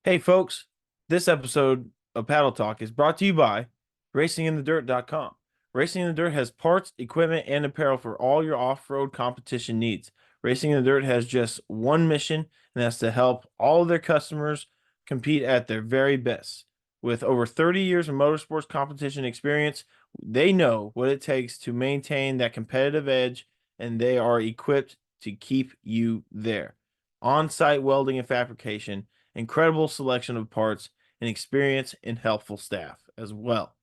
Hey, folks, this episode of Paddle Talk is brought to you by RacingInTheDirt.com. Racing in the Dirt has parts, equipment, and apparel for all your off-road competition needs. Racing in the Dirt has just one mission, and that's to help all of their customers compete at their very best. With over 30 years of motorsports competition experience, they know what it takes to maintain that competitive edge, and they are equipped to keep you there. On-site welding and fabrication, incredible selection of parts, and experience and helpful staff as well.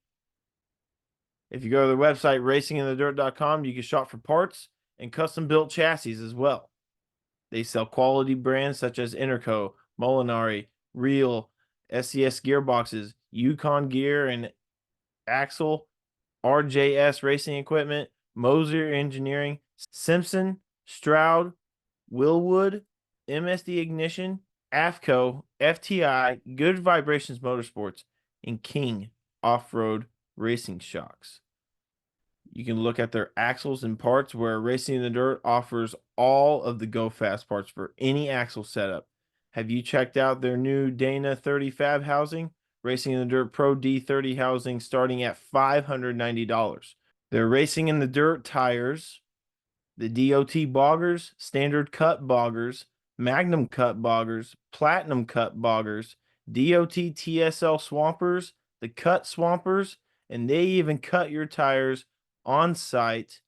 If you go to their website, racinginthedirt.com, you can shop for parts and custom built chassis as well. They sell quality brands such as Interco, Molinari, Real, SCS gearboxes, Yukon gear and axle, RJS racing equipment, Moser engineering, Simpson, Stroud, Willwood, MSD ignition, AFCO, FTI, Good Vibrations Motorsports, and King Off-Road Racing Shocks. You can look at their axles and parts where Racing in the Dirt offers all of the Go Fast parts for any axle setup. Have you checked out their new Dana 30 Fab housing? Racing in the Dirt Pro D30 housing starting at $590. They're Racing in the Dirt tires, the DOT boggers, standard cut boggers, Magnum cut boggers, platinum cut boggers, DOT TSL swampers, the cut swampers, and they even cut your tires on site.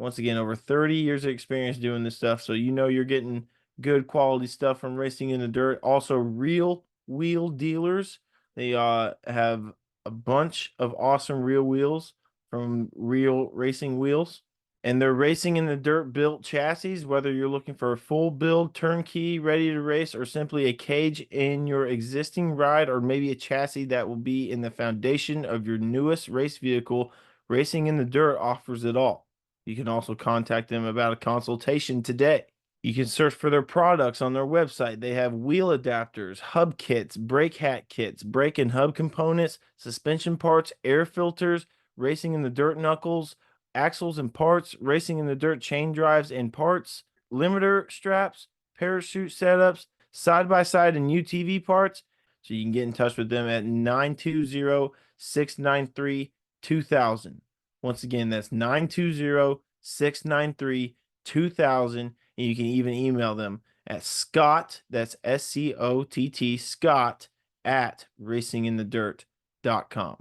Once again, over 30 years of experience doing this stuff, so you know you're getting good quality stuff from Racing in the Dirt. Also, Real Wheel dealers. They have a bunch of awesome real wheels from Real Racing Wheels. And they're Racing in the Dirt built chassis, whether you're looking for a full build, turnkey, ready to race, or simply a cage in your existing ride, or maybe a chassis that will be in the foundation of your newest race vehicle. Racing in the Dirt offers it all. You can also contact them about a consultation today. You can search for their products on their website. They have wheel adapters, hub kits, brake hat kits, brake and hub components, suspension parts, air filters, Racing in the Dirt knuckles, axles and parts, Racing in the Dirt chain drives and parts, limiter straps, parachute setups, side-by-side and UTV parts. So you can get in touch with them at 920-693-2000. Once again, that's 920-693-2000. And you can even email them at Scott, that's SCOTT, Scott at racinginthedirt.com.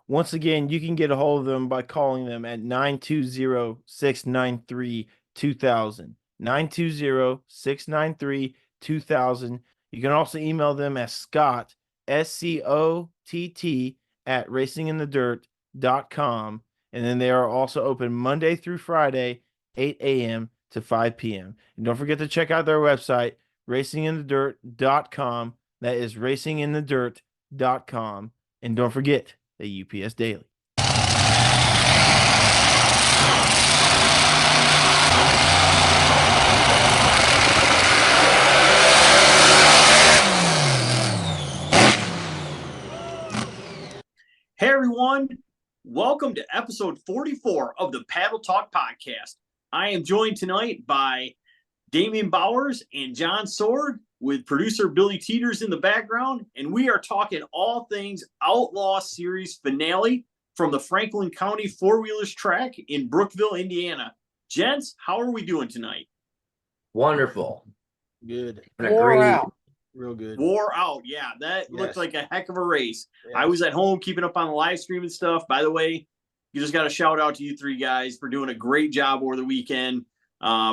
Once again, you can get a hold of them by calling them at 920-693-2000. 920-693-2000. You can also email them at Scott, SCOTT, at racinginthedirt.com. And then they are also open Monday through Friday, 8 a.m. to 5 p.m. And don't forget to check out their website, racinginthedirt.com. That is racinginthedirt.com. And don't forget the UPS Daily. Hey everyone, welcome to episode 44 of the Paddle Talk podcast. I am joined tonight by Damian Bowers and John Sword with producer Billy Teeters in the background, and we are talking all things Outlaw Series Finale from the Franklin County Four-Wheelers track in Brookville, Indiana. Gents, how are we doing tonight? Wonderful. Good. Wore out. Real good. Wore out. Yeah, that looked like a heck of a race. Yes. I was at home keeping up on the live stream and stuff. By the way, you just got to shout out to you three guys for doing a great job over the weekend,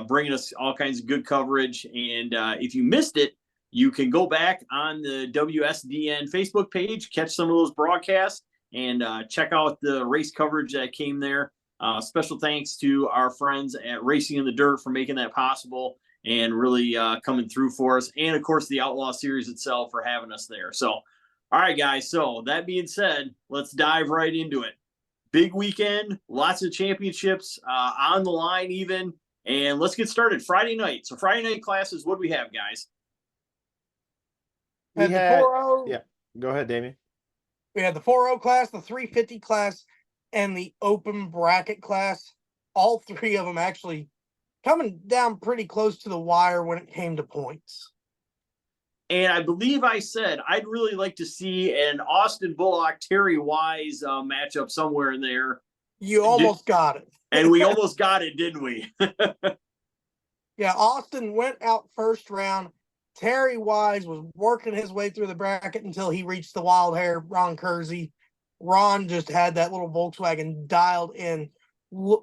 bringing us all kinds of good coverage. And if you missed it, you can go back on the WSDN Facebook page, catch some of those broadcasts, and check out the race coverage that came there. Special thanks to our friends at Racing in the Dirt for making that possible and really coming through for us. And, of course, the Outlaw Series itself for having us there. So, all right, guys. So, that being said, let's dive right into it. Big weekend, lots of championships on the line even. And let's get started. Friday night. So, Friday night classes, what do we have, guys? We had, yeah, go ahead, Damian. We had the 4.0 class, the 350 class, and the open bracket class. All three of them actually coming down pretty close to the wire when it came to points. And I believe I said I'd really like to see an Austin Bullock Terry Wise matchup somewhere in there. You almost got it. And we almost got it, didn't we? Yeah, Austin went out first round. Terry Wise was working his way through the bracket until he reached the wild hair, Ron Kersey. Ron just had that little Volkswagen dialed in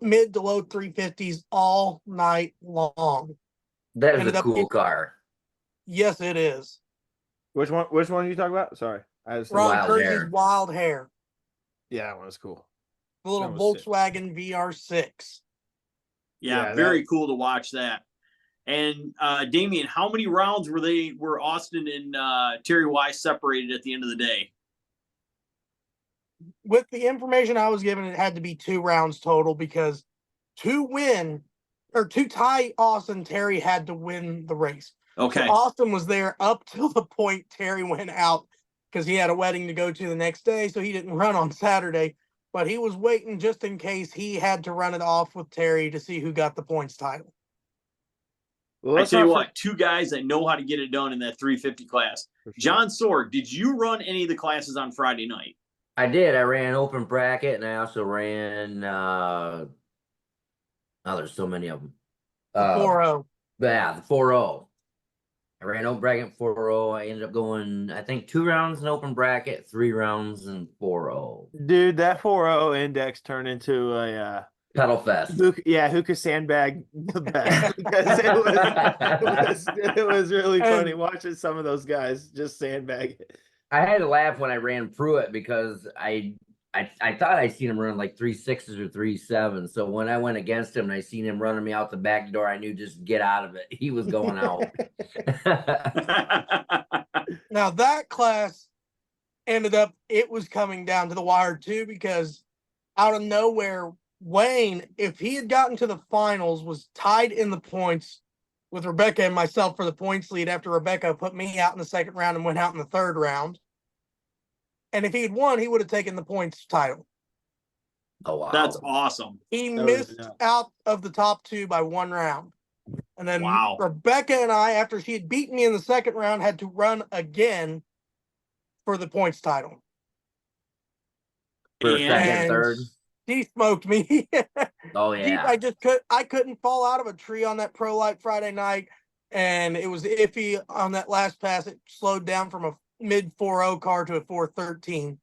mid to low 350s all night long. That is Ended a up cool getting- car. Yes, it is. Which one are you talking about? Sorry. I just Ron Wild Kersey's hair. wild hair. Yeah, that one was cool. The little That was sick. Volkswagen VR6. Yeah, Yeah, very cool to watch that. And Damian, how many rounds were Austin and Terry Wise separated at the end of the day? With the information I was given, it had to be 2 rounds total because to tie Austin, Terry had to win the race. Okay. So Austin was there up till the point Terry went out because he had a wedding to go to the next day, so he didn't run on Saturday. But he was waiting just in case he had to run it off with Terry to see who got the points title. Well, I let's tell you not what, 2 guys that know how to get it done in that 350 class. for sure. John Sword, did you run any of the classes on Friday night? I did. I ran open bracket, and I also ran. Oh, there's so many of them. The 4-0. Yeah, the 4-0. I ran open bracket 4-0. I ended up going, I think, 2 rounds in open bracket, 3 rounds in 4-0. Dude, that 4.0 index turned into a Pedal fest. who could sandbag the best because it was really funny watching some of those guys just sandbag it. I had to laugh when I ran Pruitt because I thought I seen him run like 3.6s or 3.7s. So when I went against him and I seen him running me out the back door, I knew just get out of it. He was going out. Now that class it was coming down to the wire too, because out of nowhere, Wayne, if he had gotten to the finals, was tied in the points with Rebecca and myself for the points lead after Rebecca put me out in the second round and went out in the third round. And if he had won, he would have taken the points title. Oh, wow. That's awesome. He That was missed nuts. out of the top 2 by 1 round. And then Wow. Rebecca and I, after she had beaten me in the second round, had to run again for the points title. For second, And third. She smoked me. Oh, yeah. I couldn't fall out of a tree on that Pro Light Friday night, and it was iffy on that last pass. It slowed down from a mid 4.0 car to a 4.13.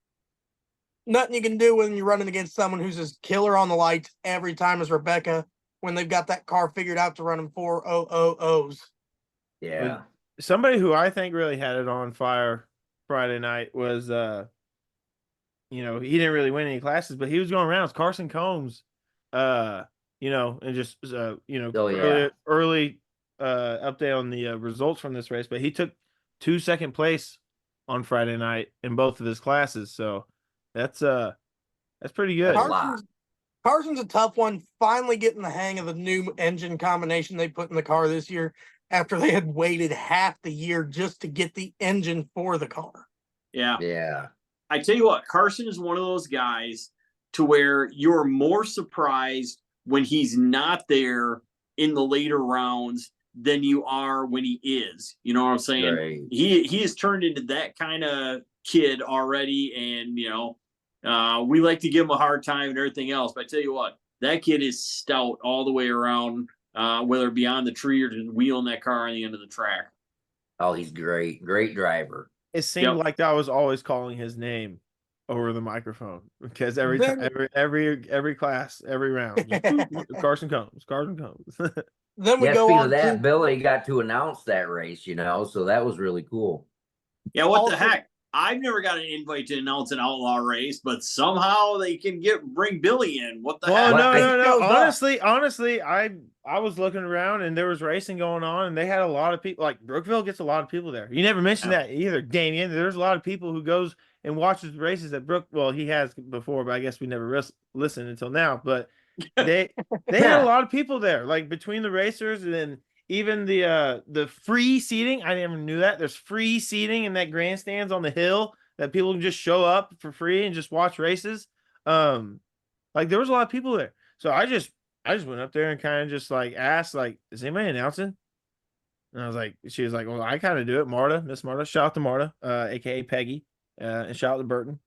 Nothing you can do when you're running against someone who's as killer on the lights every time as Rebecca when they've got that car figured out to run in 4.000s. Yeah. Somebody who I think really had it on fire Friday night was he didn't really win any classes, but he was going around. It's Carson Combs, and just Oh, yeah. early update on the results from this race. But he took 2 second place on Friday night in both of his classes, so that's pretty good. That's a lot. Carson's a tough one. Finally getting the hang of the new engine combination they put in the car this year after they had waited half the year just to get the engine for the car. Yeah. Yeah. I tell you what, Carson is one of those guys to where you're more surprised when he's not there in the later rounds than you are when he is. You know what I'm saying? Right. He has turned into that kind of kid already, and we like to give him a hard time and everything else. But I tell you what, that kid is stout all the way around, whether it be on the tree or just wheeling that car on the end of the track. Oh, he's great. Great driver. It seemed like I was always calling his name over the microphone because every time, every class, every round, just, Carson Combs. Then we Yeah, go speaking on of that, Billy got to announce that race, so that was really cool. Yeah, what Also- the heck? I've never got an invite to announce an outlaw race, but somehow they can bring Billy in. What the Well, heck? no. Honestly, I was looking around and there was racing going on, and they had a lot of people. Like Brookville gets a lot of people there. You never mentioned that either, Damian. There's a lot of people who goes and watches races at Brook. Well, he has before, but I guess we never listened until now. But they had a lot of people there, like between the racers and then even the free seating. I never knew that there's free seating in that grandstands on the hill that people can just show up for free and just watch races. Like there was a lot of people there, so I just went up there and kind of just like asked, like, is anybody announcing? And I was like, she was like, well, I kind of do it. Marta, Miss Marta, shout out to Marta, aka Peggy, and shout out to Burton.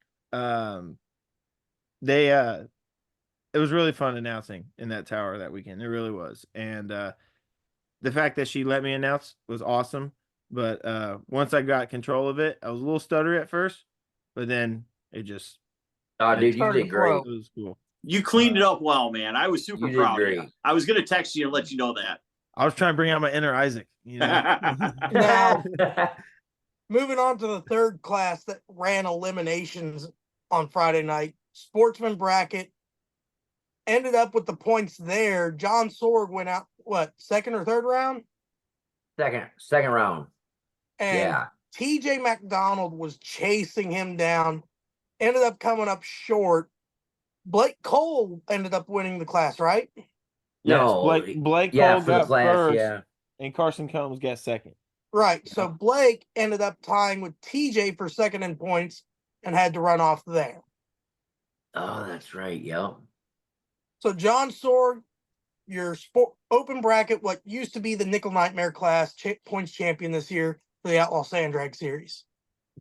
They it was really fun announcing in that tower that weekend. It really was. And the fact that she let me announce was awesome. But once I got control of it, I was a little stuttery at first, but then it just Oh, dude, you Started did to great. flow. it was cool. You cleaned it up well, man. I was super You did proud of you. great. I was gonna text you and let you know that. I was trying to bring out my inner Isaac, you know. Now, moving on to the third class that ran eliminations on Friday night, sportsman bracket. Ended up with the points there. John Sorg went out, what, second or third round? Second round. And Yeah. TJ McDonald was chasing him down, ended up coming up short. Blake Cole ended up winning the class, right? Yes, No. Blake Yeah, Cole for the got class, first, yeah. and Carson Combs got second. Right. So Blake ended up tying with TJ for second in points and had to run off there. Oh, that's right. Yep. So John Sorg, your open bracket, what used to be the Nickel Nightmare class points champion this year for the Outlaw Sand Drag series.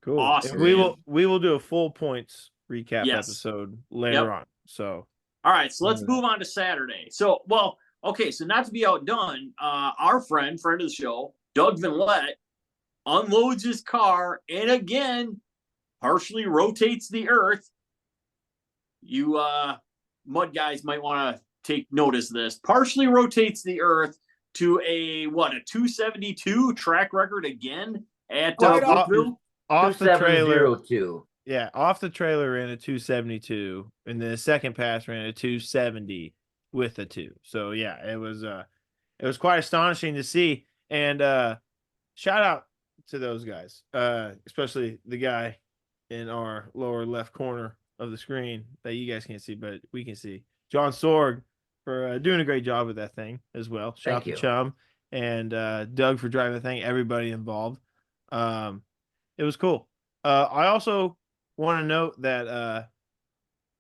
Cool. Awesome, And we man. will do a full points recap Yes. episode later Yep. on. So All right, so let's move on to Saturday. So, well, okay, so not to be outdone, our friend of the show, Doug Vinlett, unloads his car and again partially rotates the earth. You mud guys might want to take notice of this. Partially rotates the earth to a 272 track record again at Brookville. off the trailer. 2702. Yeah, off the trailer ran a 272, and then the second pass ran a 270 with a 2. So yeah, it was quite astonishing to see. And shout out to those guys, especially the guy in our lower left corner of the screen that you guys can't see, but we can see. John Sorg for doing a great job with that thing as well. Shout out to Chum and Doug for driving the thing. Everybody involved. It was cool. I also want to note that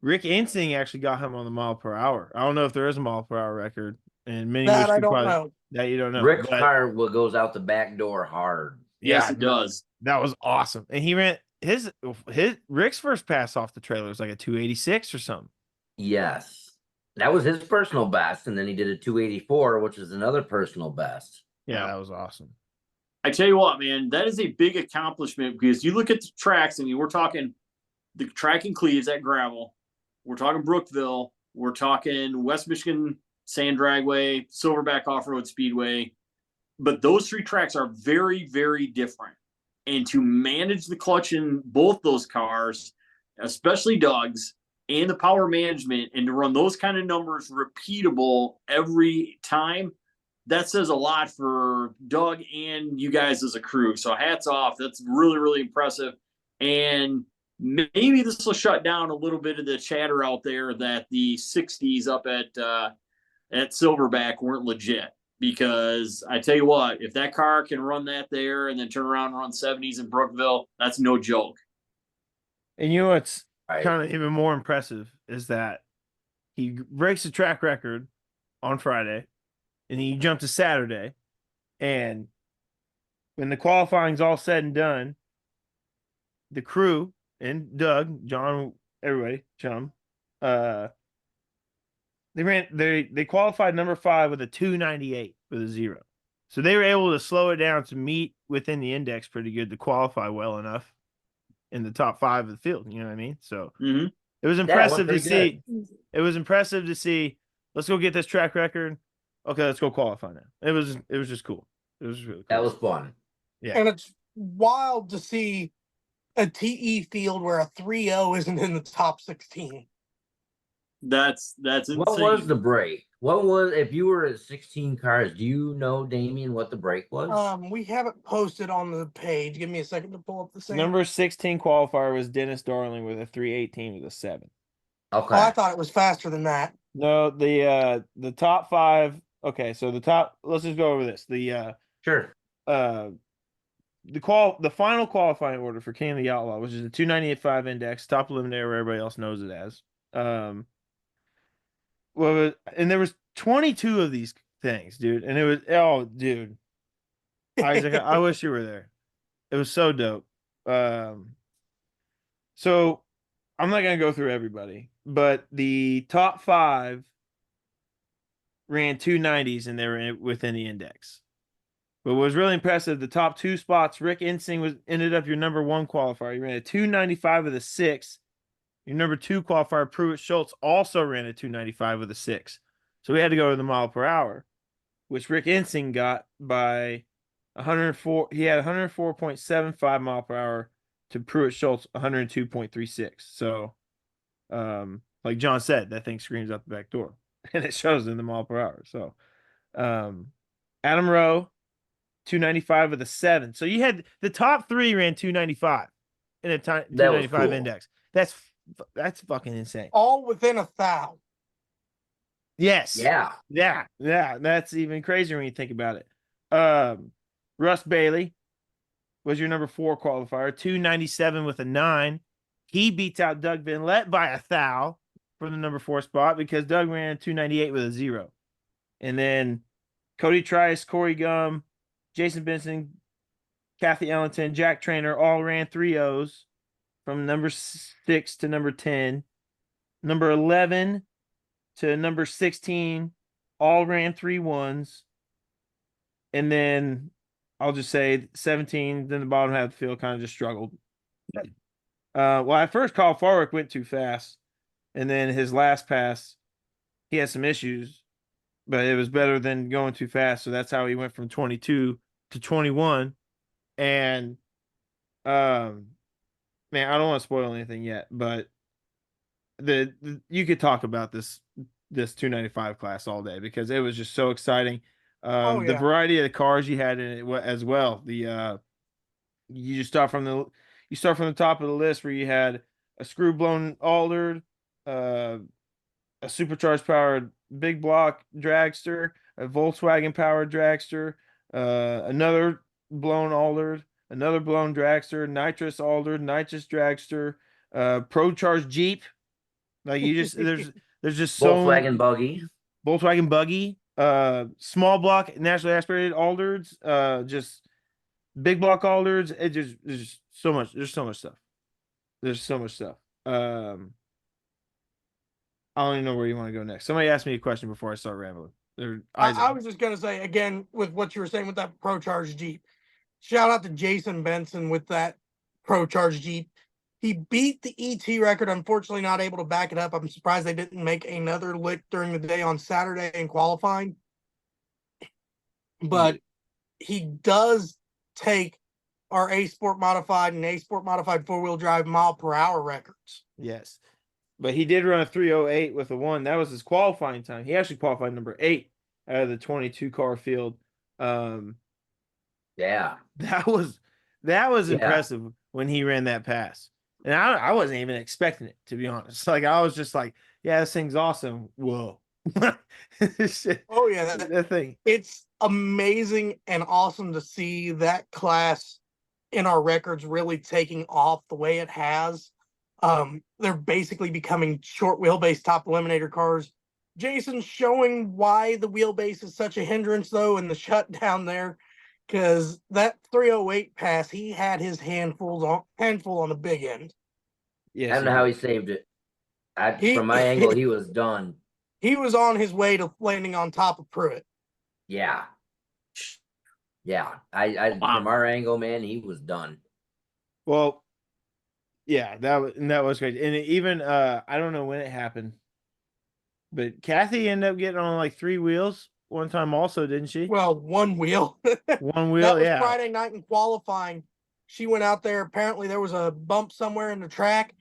Rick Ensing actually got him on the mile per hour. I don't know if there is a mile per hour record, and many That I don't know. that you don't know. Rick's car goes out the back door hard. Yes, it does. That was awesome, and he ran his Rick's first pass off the trailer was like a 286 or something. Yes, that was his personal best, and then he did a 284, which is another personal best. Yeah, that was awesome. I tell you what, man, that is a big accomplishment because you look at the tracks. I mean, we're talking the track in Cleves at gravel. We're talking Brookville. We're talking West Michigan Sand Dragway, Silverback Off-Road Speedway. But those three tracks are very, very different. And to manage the clutch in both those cars, especially Doug's, and the power management, and to run those kind of numbers repeatable every time, that says a lot for Doug and you guys as a crew. So hats off. That's really, really impressive. And maybe this will shut down a little bit of the chatter out there that the 60s up at Silverback weren't legit. Because I tell you what, if that car can run that there and then turn around and run 70s in Brookville, that's no joke. And you know what's kind of even more impressive is that he breaks the track record on Friday, and then you jump to Saturday, and when the qualifying's all said and done, the crew and Doug, John, everybody, Chum, they qualified number 5 with a 298 with a 0. So they were able to slow it down to meet within the index pretty good to qualify well enough in the top 5 of the field. You know what I mean? So it was impressive to see. It was impressive to see. Let's go get this track record. Okay, let's go qualify now. It was just cool. It was really cool. That was fun. Yeah. And it's wild to see a TE field where a 3.0 isn't in the top 16. That's insane. What was the break? What was, if you were at 16 cars, do you know, Damian, what the break was? We have it posted on the page. Give me a second to pull up the same. Number 16 qualifier was Dennis Darling with a 318 with a 7. Okay. Oh, I thought it was faster than that. No, the top 5. Okay, so let's just go over this. Sure. The final qualifying order for King of the Outlaw, which is a 298.5 index, top eliminator where everybody else knows it as. And there was 22 of these things, dude. And it was, oh, dude. Isaac, I wish you were there. It was so dope. So I'm not gonna go through everybody, but the top 5 ran 290s and they were within the index. But what was really impressive, the top 2 spots, Rick Insing ended up your number 1 qualifier. He ran a 295 with a 6. Your number 2 qualifier, Pruitt Schultz, also ran a 295 with a 6. So we had to go to the mile per hour, which Rick Insing got by 104. He had 104.75 mile per hour to Pruitt Schultz 102.36. So, like John said, that thing screams out the back door, and it shows in the mile per hour. So, Adam Rowe 295 with a 7. So you had the top 3 ran 295 in a time 295 cool. index. That's fucking insane. All within 1,000. Yes. Yeah. Yeah. That's even crazier when you think about it. Russ Bailey was your number 4 qualifier, 297 with a 9. He beats out Doug Vinlett by 1,000 for the number 4 spot because Doug ran 298 with a 0. And then Cody Trice, Corey Gum, Jason Benson, Kathy Ellington, Jack Trainer all ran 3.0s from number 6 to number 10. Number 11 to number 16 all ran 3.1s. And then I'll just say 17, then the bottom half of the field kind of just struggled. Well, at first, Kyle Farwick went too fast. And then his last pass, he had some issues, but it was better than going too fast. So that's how he went from 22 to 21. And, man, I don't want to spoil anything yet, but you could talk about this 295 class all day because it was just so exciting. The variety of the cars you had in it as well. You start from the top of the list where you had a screw blown Alderd, a supercharged powered big block dragster, a Volkswagen powered dragster, another blown Alderd, another blown dragster, nitrous Alderd, nitrous dragster, pro charged Jeep. Like you just there's just so Volkswagen buggy. Small block naturally aspirated Alderds, just big block Alderds. There's just so much. There's so much stuff. There's so much stuff. I don't even know where you want to go next. Somebody asked me a question before I start rambling. I was just gonna say again with what you were saying with that Pro Charge Jeep. Shout out to Jason Benson with that Pro Charge Jeep. He beat the ET record, unfortunately not able to back it up. I'm surprised they didn't make another lick during the day on Saturday in qualifying. But he does take our A Sport Modified and A Sport Modified 4-wheel drive mile per hour records. Yes. But he did run a 3:08 with a 1. That was his qualifying time. He actually qualified number 8 out of the 22 car field. Yeah. That was impressive when he ran that pass. And I wasn't even expecting it, to be honest. Like I was just like, yeah, this thing's awesome. Whoa. Shit. Oh yeah, that thing. It's amazing and awesome to see that class in our records really taking off the way it has. They're basically becoming short wheelbase top eliminator cars. Jason's showing why the wheelbase is such a hindrance though in the shutdown there, because that 308 pass, he had his handful on the big end. Yes, I don't know how he saved it. From my angle, he was done. He was on his way to landing on top of Pruitt. Yeah. Yeah. From our angle, man, he was done. Well, yeah, that was great. And even I don't know when it happened, but Kathy ended up getting on like 3 wheels one time also, didn't she? Well, 1 wheel. 1 wheel, that was Friday night in qualifying. She went out there. Apparently there was a bump somewhere in the track.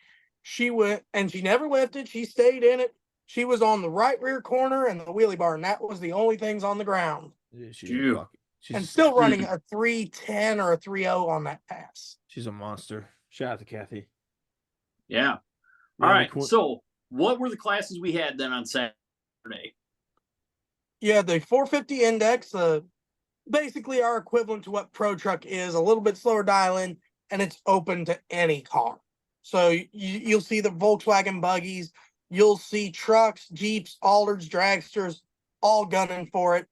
She went and she never lifted. She stayed in it. She was on the right rear corner and the wheelie bar, and that was the only things on the ground. Yeah, she's still running a 310 or a 3.0 on that pass. She's a monster. Shout out to Kathy. Yeah. All right. So what were the classes we had then on Saturday? Yeah, the 450 index, basically our equivalent to what Pro Truck is, a little bit slower dial-in, and it's open to any car. So you'll see the Volkswagen buggies, you'll see trucks, Jeeps, Alderds, dragsters, all gunning for it.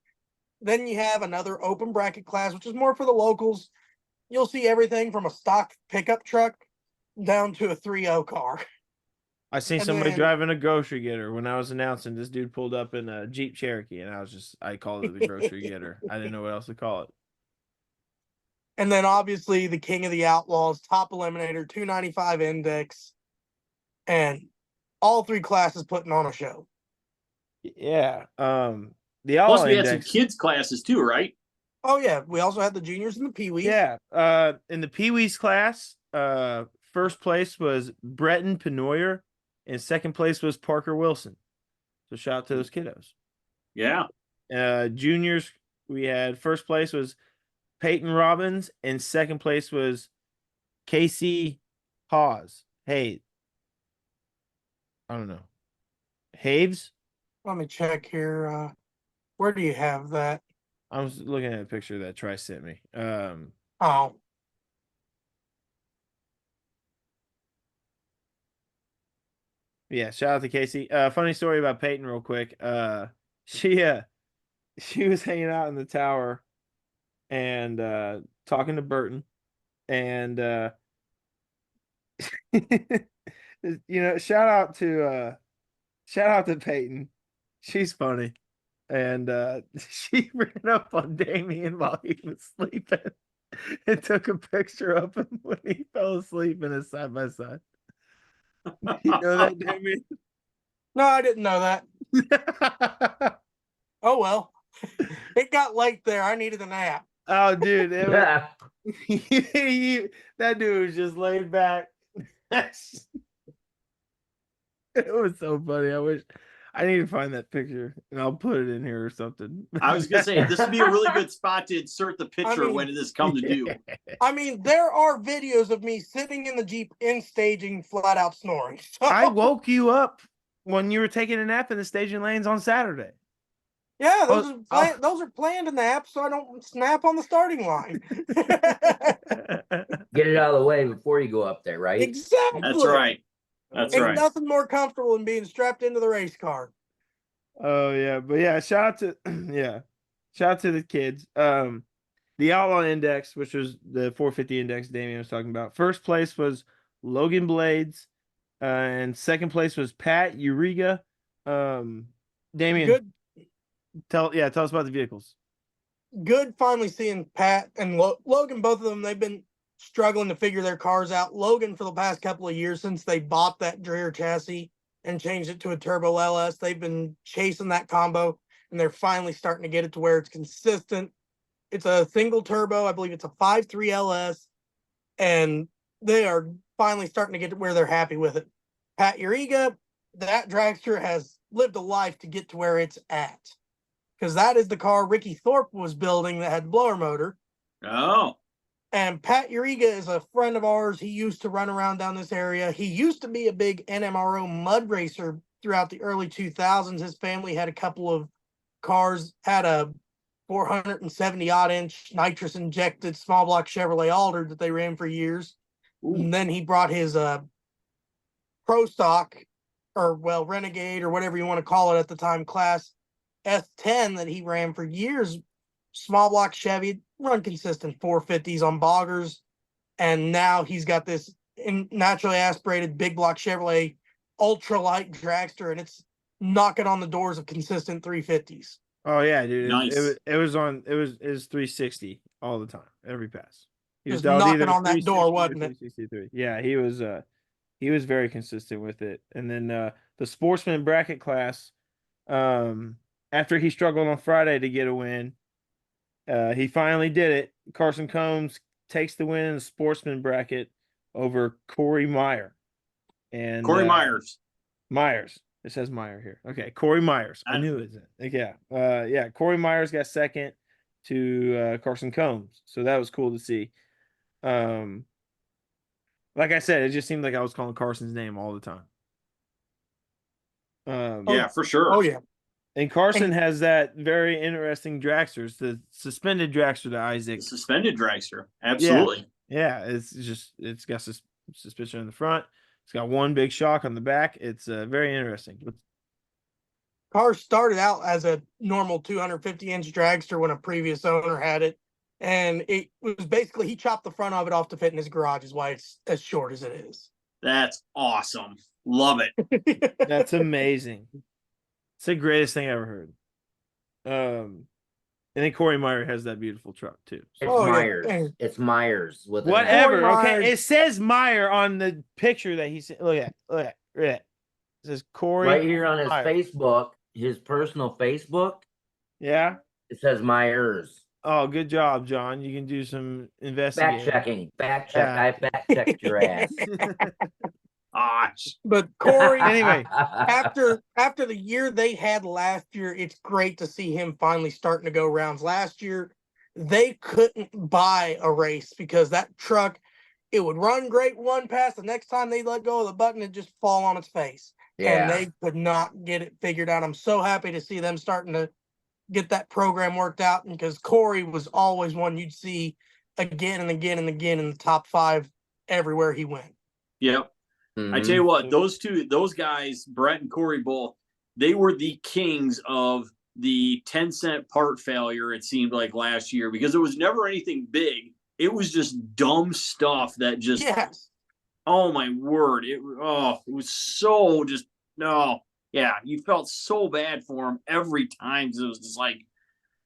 Then you have another open bracket class, which is more for the locals. You'll see everything from a stock pickup truck down to a 3.0 car. I seen And somebody then- driving a grocery getter when I was announcing. This dude pulled up in a Jeep Cherokee, and I called it the grocery getter. I didn't know what else to call it. And then obviously the king of the outlaws, top eliminator, 295 index, and all three classes putting on a show. Yeah. The Plus, Outlaw we had some Index. kids classes too, right? Oh yeah, we also had the juniors and the peewees. Yeah. In the Pee Wees class, first place was Breton Penoyer, and second place was Parker Wilson. So shout out to those kiddos. Yeah. Juniors, we had first place was Peyton Robbins, and second place was Casey Hawes. Hey, I don't know. Haves? Let me check here. Where do you have that? I was looking at a picture that Tri sent me. Oh, Yeah, shout out to Casey. Funny story about Peyton, real quick. She was hanging out in the tower and talking to Burton, and shout out to Peyton. She's funny. And she ran up on Damian while he was sleeping and took a picture of him when he fell asleep in his side by side. You know that, Damian? no, I didn't know that. Oh well, it got late there. I needed a nap. Oh, dude, Yeah. that dude was just laid back. It was so funny. I need to find that picture and I'll put it in here or something. I was gonna say this would be a really good spot to insert the picture mean, when it has come to due. I mean, there are videos of me sitting in the Jeep in staging, flat out snoring. So, I woke you up when you were taking a nap in the staging lanes on Saturday. yeah, Oh, those are planned naps, so I don't snap on the starting line. Get it out of the way before you go up there, right? Exactly. That's right. That's Ain't right. nothing more comfortable than being strapped into the race car. Oh yeah, but yeah, shout out to shout out to the kids. The Outlaw Index, which was the 450 index Damian was talking about. First place was Logan Blades, and second place was Pat Uriga. Damian, Good, tell us about the vehicles. good. Finally seeing Pat and Logan, both of them. They've been struggling to figure their cars out. Logan, for the past couple of years since they bought that Dreher chassis and changed it to a turbo LS, they've been chasing that combo, and they're finally starting to get it to where it's consistent. It's a single turbo. I believe it's a 5.3 LS, and they are finally starting to get to where they're happy with it. Pat Uriga, that dragster has lived a life to get to where it's at, because that is the car Ricky Thorpe was building that had the blower motor. Oh, And Pat Uriga is a friend of ours. He used to run around down this area. He used to be a big NMRO mud racer throughout the early 2000s. His family had a couple of cars, had a 470 odd inch nitrous injected small block Chevrolet Alder that they ran for years. ooh. And then he brought his pro stock, or well, Renegade, or whatever you want to call it at the time, class S10 that he ran for years. Small block Chevy, run consistent 450s on boggers. And now he's got this naturally aspirated big block Chevrolet ultralight dragster, and it's knocking on the doors of consistent 350s. Oh yeah, dude. Nice. It was 360 all the time, every pass. He Just dialed knocking either on that door, 360 or wasn't it? 363. Yeah, he was very consistent with it. And then the sportsman bracket class, after he struggled on Friday to get a win, he finally did it. Carson Combs takes the win in the sportsman bracket over Corey Meyer. And Corey Myers. Myers. It says Meyer here. Okay, Corey Myers. I knew it. Yeah. Corey Myers got second to Carson Combs. So that was cool to see. Like I said, it just seemed like I was calling Carson's name all the time. Yeah, for sure. Oh, yeah. And Carson has that very interesting dragster, the suspended dragster to Isaac. The suspended dragster. Absolutely. Yeah, it's got suspension in the front. It's got one big shock on the back. It's very interesting. car started out as a normal 250-inch dragster when a previous owner had it. And it was basically, he chopped the front of it off to fit in his garage, is why it's as short as it is. That's awesome. Love it. That's amazing. It's the greatest thing I ever heard. And then Corey Meyer has that beautiful truck too. It's Oh, yeah. Myers. It's Myers with an Whatever. Corey Okay, Myers. it says Meyer on the picture that he sent. Look at, look at, look at. It says Corey right here on his Meyer. Facebook, his personal Facebook. Yeah. It says Myers. Oh, good job, John. You can do some investigating. Fact checking. Fact check. Yeah. I fact checked your ass. Gosh. But Corey, Anyway. after the year they had last year, it's great to see him finally starting to go rounds. Last year, they couldn't buy a race because that truck, it would run great one pass. The next time they let go of the button, it'd just fall on its face. Yeah. And they could not get it figured out. I'm so happy to see them starting to get that program worked out, because Corey was always one you'd see again and again and again in the top 5 everywhere he went. Yep. Mhm. I tell you what, those guys, Brett and Corey both, they were the kings of the 10-cent part failure, it seemed like last year, because it was never anything big. It was just dumb stuff that just, Yes. oh my word. It was so just, no. Yeah, you felt so bad for him every time. It was just like,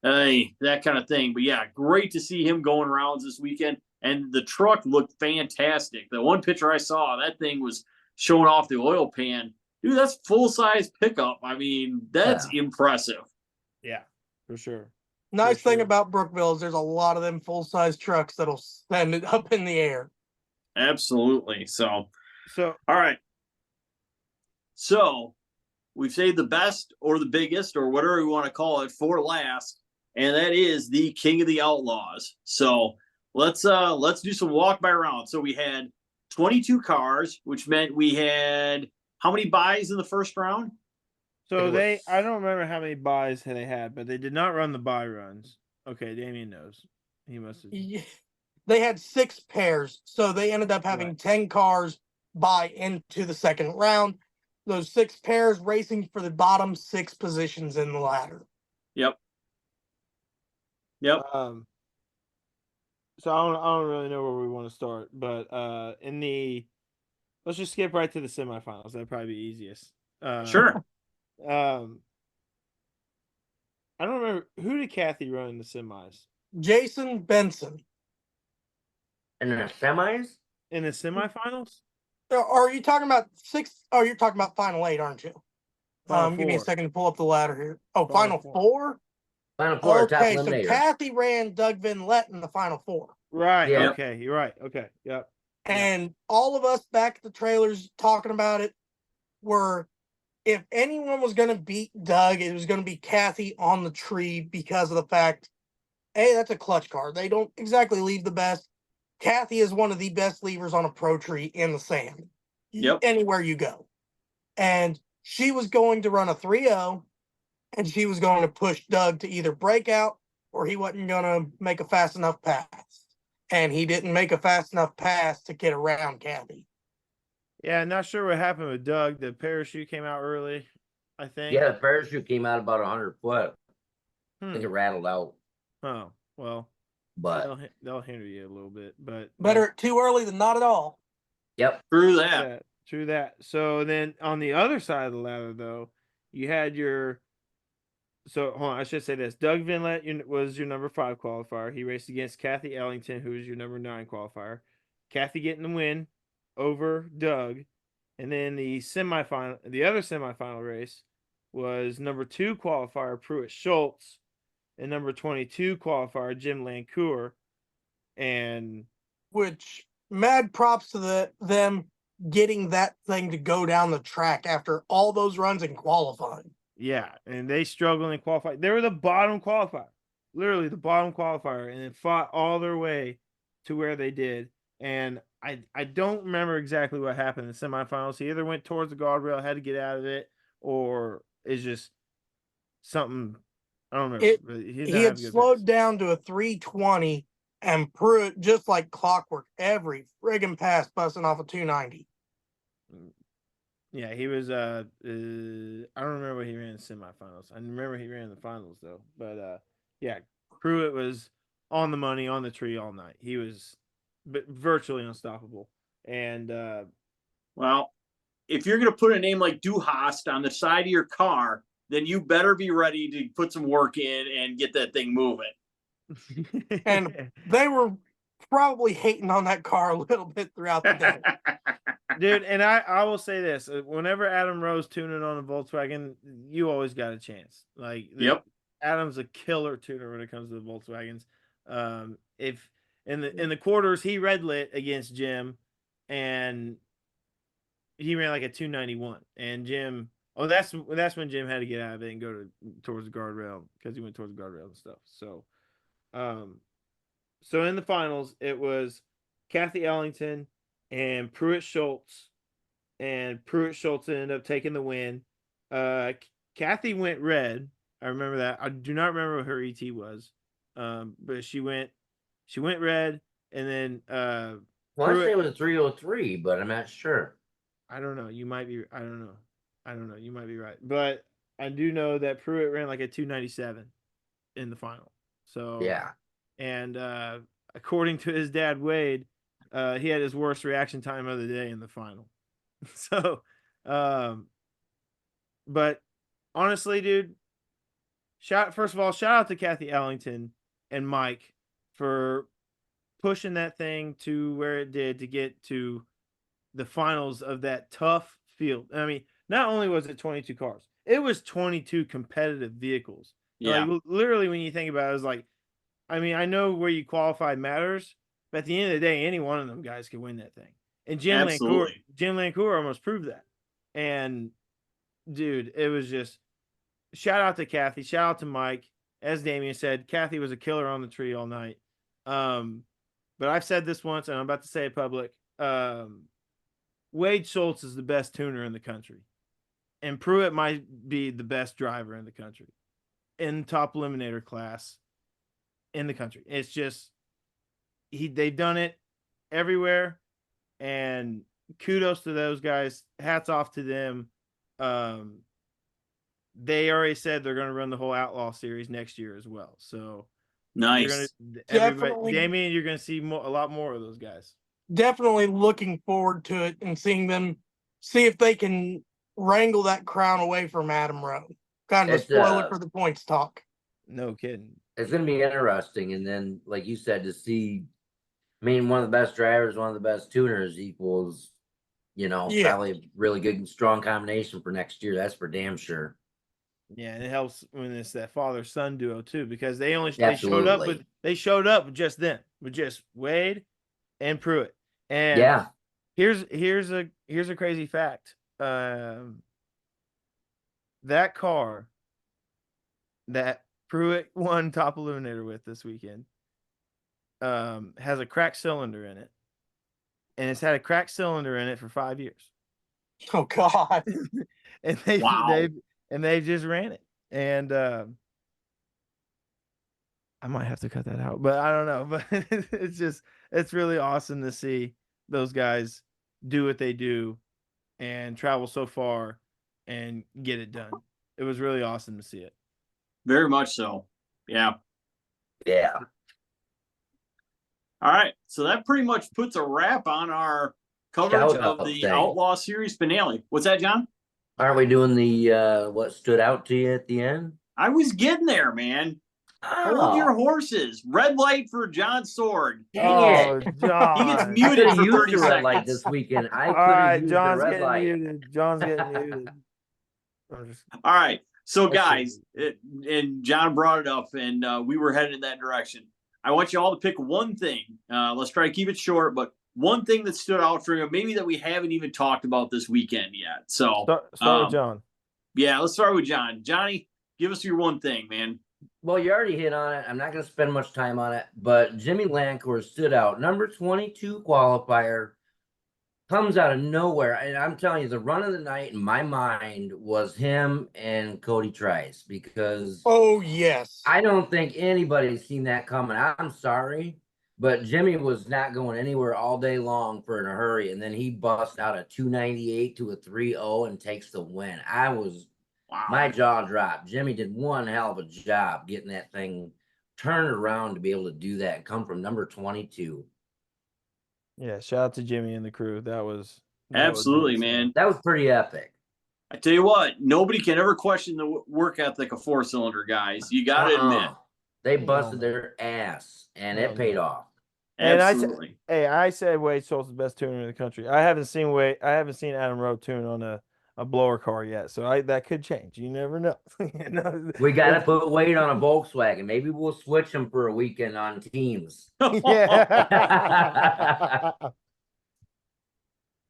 hey, that kind of thing. But yeah, great to see him going rounds this weekend. And the truck looked fantastic. The one picture I saw, that thing was showing off the oil pan. Dude, that's full-size pickup. I mean, that's impressive. Yeah, for sure. Nice For thing sure. about Brookville is there's a lot of them full-size trucks that'll send it up in the air. Absolutely. So, So all right. So, we've saved the best or the biggest or whatever we want to call it for last, and that is the King of the Outlaws. So, let's do some walk by round. So we had 22 cars, which meant we had how many buys in the first round? So It was- I don't remember how many buys they had, but they did not run the buy runs. Okay, Damian knows. He must have. Yeah. They had 6 pairs, so they ended up having Right. 10 cars buy into the second round. Those 6 pairs racing for the bottom 6 positions in the ladder. Yep. So I don't really know where we want to start, but let's just skip right to the semifinals. That'd probably be easiest. Sure. I don't remember, who did Kathy run in the semis? Jason Benson. And the semis? In the semifinals? Are you talking about 6? Oh, you're talking about Final 8, aren't you? Final Give me a 4. second to pull up the ladder here. Oh, Final Final four. 4? Final 4 top Okay, so eliminator. Kathy ran Doug Vinlett in the Final 4. Right. Yeah. Okay. You're right. Okay. Yep. And all of us back at the trailers talking about it were, if anyone was going to beat Doug, it was going to be Kathy on the tree, because of the fact, hey, that's a clutch car. They don't exactly leave the best. Kathy is one of the best levers on a pro tree in the sand. Yep. Anywhere you go. And she was going to run a 3-0, and she was going to push Doug to either break out or he wasn't going to make a fast enough pass. And he didn't make a fast enough pass to get around Kathy. Yeah. Not sure what happened with Doug. The parachute came out early, I think. Yeah, the parachute came out about 100 foot. I think it rattled out. Oh, well, But they'll hinder you a little bit, but Better too early than not at all. yep. Through that. Yeah, true that. So then on the other side of the ladder, though, you had your. So hold on, I should say this. Doug Vinlett was your number 5 qualifier. He raced against Kathy Ellington, who was your number 9 qualifier. Kathy getting the win over Doug, and then the other semifinal race was number 2 qualifier Pruitt Schultz and number 22 qualifier Jim Lancour, and Which, mad props to them getting that thing to go down the track after all those runs in qualifying. yeah, and they struggled in qualifying. They were the bottom qualifier, literally the bottom qualifier, and then fought all their way to where they did. And I don't remember exactly what happened in the semifinals. He either went towards the guardrail, had to get out of it, or it's just something. I don't remember. He had slowed down to a 320, and Pruitt, just like clockwork, every friggin' pass busting off a 290. Yeah, he was. I don't remember what he ran in the semifinals. I remember he ran in the finals though. But yeah, Pruitt was on the money, on the tree all night. He was virtually unstoppable. And Well, if you're going to put a name like Duhast on the side of your car, then you better be ready to put some work in and get that thing moving. And they were probably hating on that car a little bit throughout the day. Dude, and I will say this: whenever Adam Rose tuning on a Volkswagen, you always got a chance. Like, Yep. Adam's a killer tuner when it comes to the Volkswagens. If in the quarters he red lit against Jim, and he ran like a 291, and Jim. Oh, that's when Jim had to get out of it and go towards the guardrail because he went towards the guardrail and stuff. So in the finals, it was Kathy Ellington and Pruitt Schultz, and Pruitt Schultz ended up taking the win. Kathy went red. I remember that. I do not remember what her ET was, but she went red, and then Well, I say it was a 303, but I'm not sure. I don't know. You might be. I don't know. You might be right, but I do know that Pruitt ran like a 297 in the final. So yeah. And according to his dad, Wade, he had his worst reaction time of the day in the final. So, but honestly, dude, first of all, shout out to Kathy Ellington and Mike for pushing that thing to where it did to get to the finals of that tough field. I mean, not only was it 22 cars, it was 22 competitive vehicles. Yeah. Like, literally, when you think about it, it was like, I mean, I know where you qualify matters, but at the end of the day, any one of them guys could win that thing. And Jim Lancour almost proved that. And dude, it was just shout out to Kathy, shout out to Mike. As Damian said, Kathy was a killer on the tree all night. But I've said this once, and I'm about to say it public. Wade Schultz is the best tuner in the country, and Pruitt might be the best driver in the country, in top eliminator class in the country. It's just they've done it everywhere, and kudos to those guys. Hats off to them. They already said they're going to run the whole Outlaw series next year as well. So nice. Damian, you're going to see a lot more of those guys. Definitely looking forward to it and seeing them see if they can wrangle that crown away from Adam Rowe. Kind of a spoiler for the points talk. No kidding. It's going to be interesting. And then, like you said, to see, I mean, one of the best drivers, one of the best tuners equals, probably a really good and strong combination for next year. That's for damn sure. Yeah, and it helps when it's that father-son duo too, because they showed up with just them, with just Wade and Pruitt. And here's a crazy fact. That car that Pruitt won top eliminator with this weekend has a cracked cylinder in it, and it's had a cracked cylinder in it for 5 years. Oh God! And they just ran it, and I might have to cut that out, but I don't know. But it's really awesome to see those guys do what they do and travel so far and get it done. It was really awesome to see it. Very much so. Yeah. Yeah. All right. So that pretty much puts a wrap on our coverage of the Outlaw Series finale. What's that, John? Aren't we doing the what stood out to you at the end? I was getting there, man. Hold your horses. Red light for John Sword. Dang it. John. He gets muted for 30 seconds. Red light this weekend. I could have used the red light. Muted. John's getting muted. All right. So, guys, and John brought it up, and we were headed in that direction. I want you all to pick one thing. Let's try to keep it short, but one thing that stood out for you, maybe that we haven't even talked about this weekend yet. So start with John. Yeah, let's start with John. Johnny, give us your one thing, man. Well, you already hit on it. I'm not going to spend much time on it, but Jimmy Lancour stood out. Number 22 qualifier, comes out of nowhere. And I'm telling you, the run of the night in my mind was him and Cody Trice, because I don't think anybody's seen that coming. I'm sorry. But Jimmy was not going anywhere all day long for in a hurry, and then he busts out a 298 to a 3-0 and takes the win. My Wow. jaw dropped. Jimmy did one hell of a job getting that thing turned around to be able to do that and come from number 22. Yeah, shout out to Jimmy and the crew. That was Absolutely, insane. man. That was pretty epic. I tell you what, nobody can ever question the work ethic of four-cylinder guys. You got to admit. They No, busted man. their ass, and No, it paid man. off. And Absolutely. I said Wade Schultz is the best tuner in the country. I haven't seen Adam Rowe tune on a blower car yet, so that could change. You never know. We got to put Wade on a Volkswagen. Maybe we'll switch him for a weekend on teams. Yeah.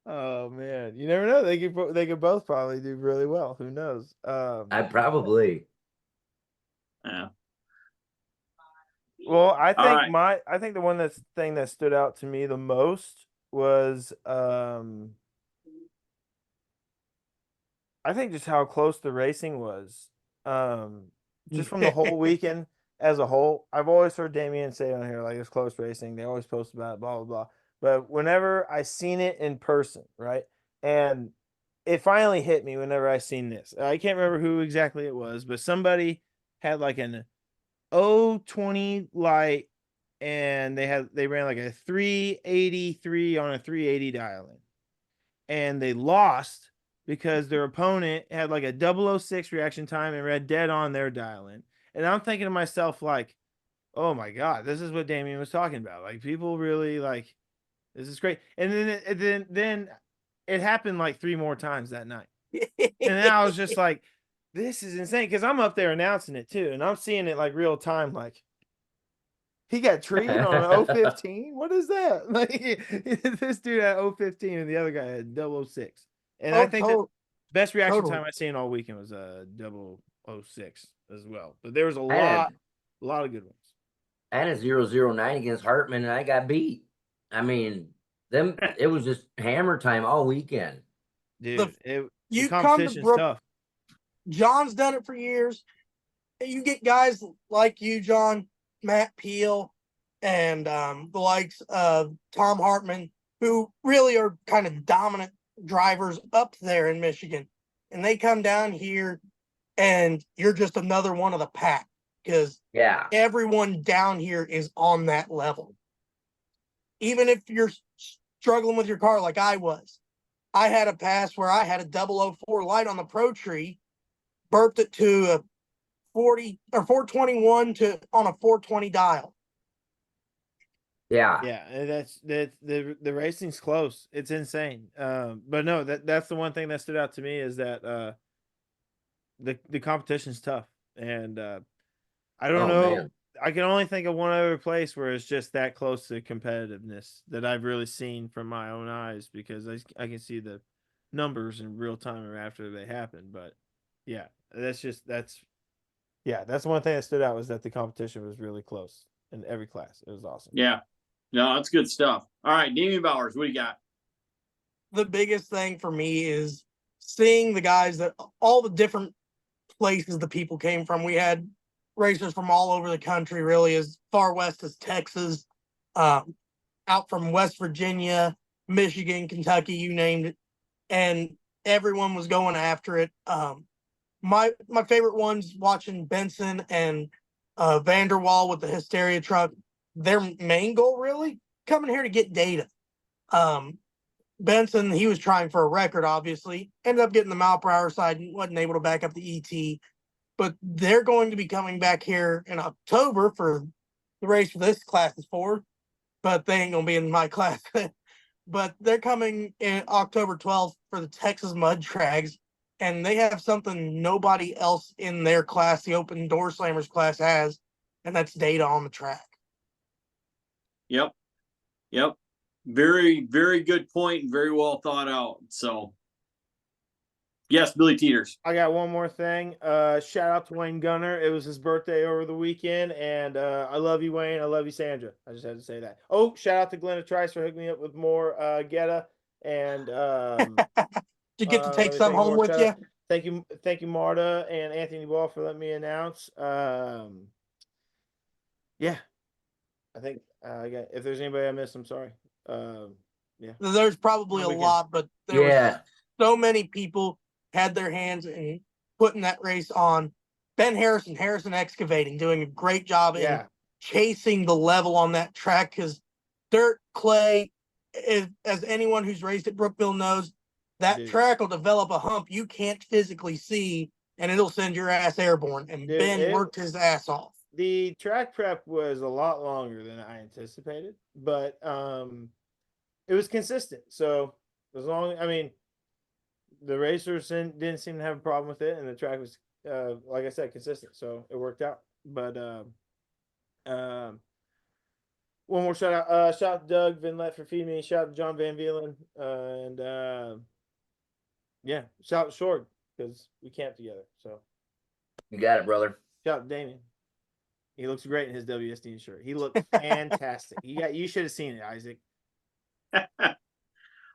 Oh man, you never know. They could both probably do really well. Who knows? I probably. Yeah. Well, I All think right. I think the thing that stood out to me the most was I think just how close the racing was. Just from the whole weekend as a whole. I've always heard Damian say on here like it's close racing. They always post about it, blah blah blah. But whenever I seen it in person, right? And it finally hit me whenever I seen this. I can't remember who exactly it was, but somebody had like an 020 light and they ran like a 383 on a 380 dial in. And they lost because their opponent had like a 006 reaction time and read dead on their dial in. And I'm thinking to myself, like, oh my God, this is what Damian was talking about. Like, people really like, this is great. And then it happened like 3 more times that night. And then I was just like, this is insane. Cause I'm up there announcing it too. And I'm seeing it like real time, like, he got treed on an 015. What is that? Like this dude had 015 and the other guy had 006. And I think that best reaction time I seen all weekend was 006 as well. But there was a lot of good ones. I had a 009 against Hartman, and I got beat. I mean, it was just hammer time all weekend. Dude, you the competition's tough. John's done it for years. You get guys like you, John, Matt Peel, and the likes of Tom Hartman, who really are kind of dominant drivers up there in Michigan. And they come down here, and you're just another one of the pack because everyone down here is on that level. Even if you're struggling with your car like I was, I had a pass where I had a 004 light on the Pro Tree, burped it to a 40 or 421 on a 420 dial. Yeah, that's the racing's close. It's insane. But no, that's the one thing that stood out to me is that the competition's tough. And I don't know. Man. I can only think of one other place where it's just that close to competitiveness that I've really seen from my own eyes, because I can see the numbers in real time after they happen. But yeah, that's the one thing that stood out was that the competition was really close in every class. It was awesome. Yeah. No, that's good stuff. All right, Damian Bowers, what do you got? The biggest thing for me is seeing the guys that all the different places the people came from. We had racers from all over the country, really, as far west as Texas, out from West Virginia, Michigan, Kentucky, you named it. And everyone was going after it. My favorite ones watching Benson and Vanderwall with the Hysteria truck. Their main goal, really, coming here to get data. Benson, he was trying for a record, obviously. Ended up getting the mile per hour side and wasn't able to back up the ET. But they're going to be coming back here in October for the race for this class is for. But they ain't going to be in my class. But they're coming in October 12th for the Texas Mud Trags. And they have something nobody else in their class, the Open Door Slammers class, has. And that's data on the track. Yep. Very, very good point and very well thought out. So, yes, Billy Teeters. I got one more thing. Shout out to Wayne Gunner. It was his birthday over the weekend, and I love you, Wayne. I love you, Sandra. I just had to say that. Oh, shout out to Glenna Trice for hooking me up with more Geta. And did you get to take some home with you? Thank you, Marta and Anthony Ball for letting me announce. Yeah, I think If there's anybody I missed, I'm sorry. Yeah. There's probably a Weekend. lot, but there Yeah. was so many people had their hands in putting that race on. Ben Harrison Excavating, doing a great job in Yeah. chasing the level on that track, because dirt, clay, as anyone who's raced at Brookville knows, that Dude. track will develop a hump you can't physically see, and it'll send your ass airborne. And Dude, Ben worked his ass off. The track prep was a lot longer than I anticipated, but it was consistent. So as long, I mean, the racers didn't seem to have a problem with it, and the track was, like I said, consistent. So it worked out. But one more shout out. Shout out to Doug Vinlet for feeding me. Shout out to John Van Vielen. And yeah, shout out to Short because we camped together. So You got it, brother. shout out to Damian. He looks great in his WSD shirt. He looked fantastic. You should have seen it, Isaac.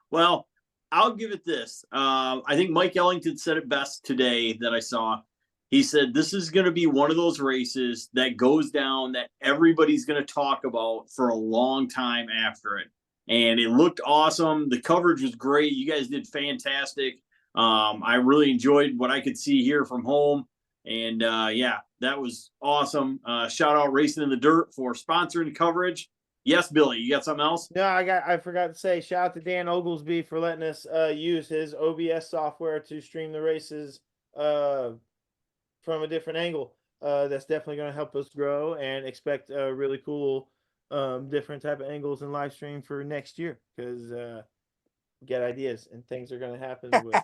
Well, I'll give it this. I think Mike Ellington said it best today that I saw. He said, this is going to be one of those races that goes down that everybody's going to talk about for a long time after it. And it looked awesome. The coverage was great. You guys did fantastic. I really enjoyed what I could see here from home. And yeah, that was awesome. Shout out Racing in the Dirt for sponsoring coverage. Yes, Billy, you got something else? No, I forgot to say, shout out to Dan Oglesby for letting us use his OBS software to stream the races from a different angle. That's definitely going to help us grow and expect really cool different type of angles and live stream for next year, because get ideas and things are going to happen with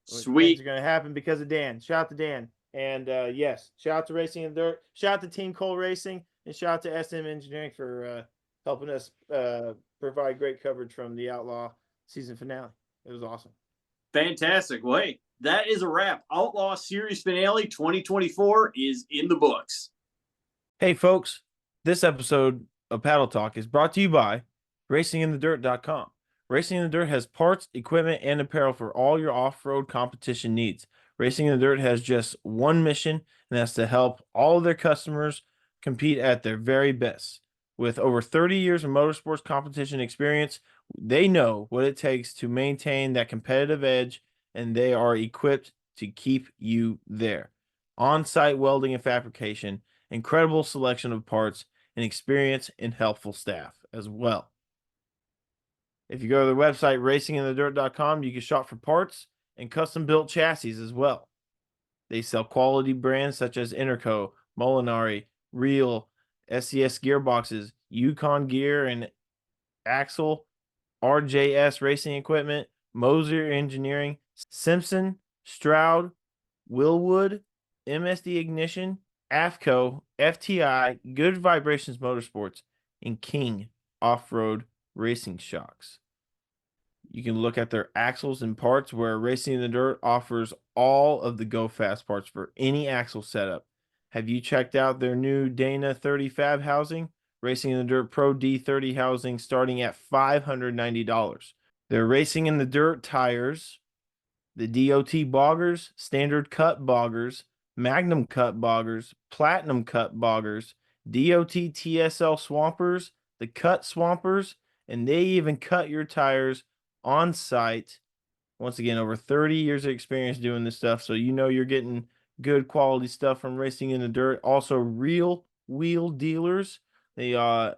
Sweet. Things are going to happen because of Dan. Shout out to Dan. And yes, shout out to Racing in the Dirt. Shout out to Team Cole Racing, and shout out to SM Engineering for helping us provide great coverage from the Outlaw Season Finale. It was awesome. Fantastic. Well, hey, that is a wrap. Outlaw Series Finale 2024 is in the books. Hey, folks, this episode of Paddle Talk is brought to you by RacingInTheDirt.com. Racing in the Dirt has parts, equipment, and apparel for all your off-road competition needs. Racing in the Dirt has just one mission, and that's to help all of their customers compete at their very best. With over 30 years of motorsports competition experience, they know what it takes to maintain that competitive edge, and they are equipped to keep you there. On-site welding and fabrication, incredible selection of parts, and experience and helpful staff as well. If you go to their website, RacingInTheDirt.com, you can shop for parts and custom-built chassis as well. They sell quality brands such as Interco, Molinari, Reel, SCS gearboxes, Yukon gear and axle, RJS racing equipment, Moser Engineering, Simpson, Stroud, Willwood, MSD Ignition, AFCO, FTI, Good Vibrations Motorsports, and King Off-Road Racing Shocks. You can look at their axles and parts, where Racing in the Dirt offers all of the Go Fast parts for any axle setup. Have you checked out their new Dana 30 Fab housing? Racing in the Dirt Pro D30 housing starting at $590. They're Racing in the Dirt tires, the DOT boggers, standard cut boggers, Magnum cut boggers, platinum cut boggers, DOT TSL swampers, the cut swampers, and they even cut your tires on site. Once again, over 30 years of experience doing this stuff, so you know you're getting good quality stuff from Racing in the Dirt. Also, Real Wheel dealers. They have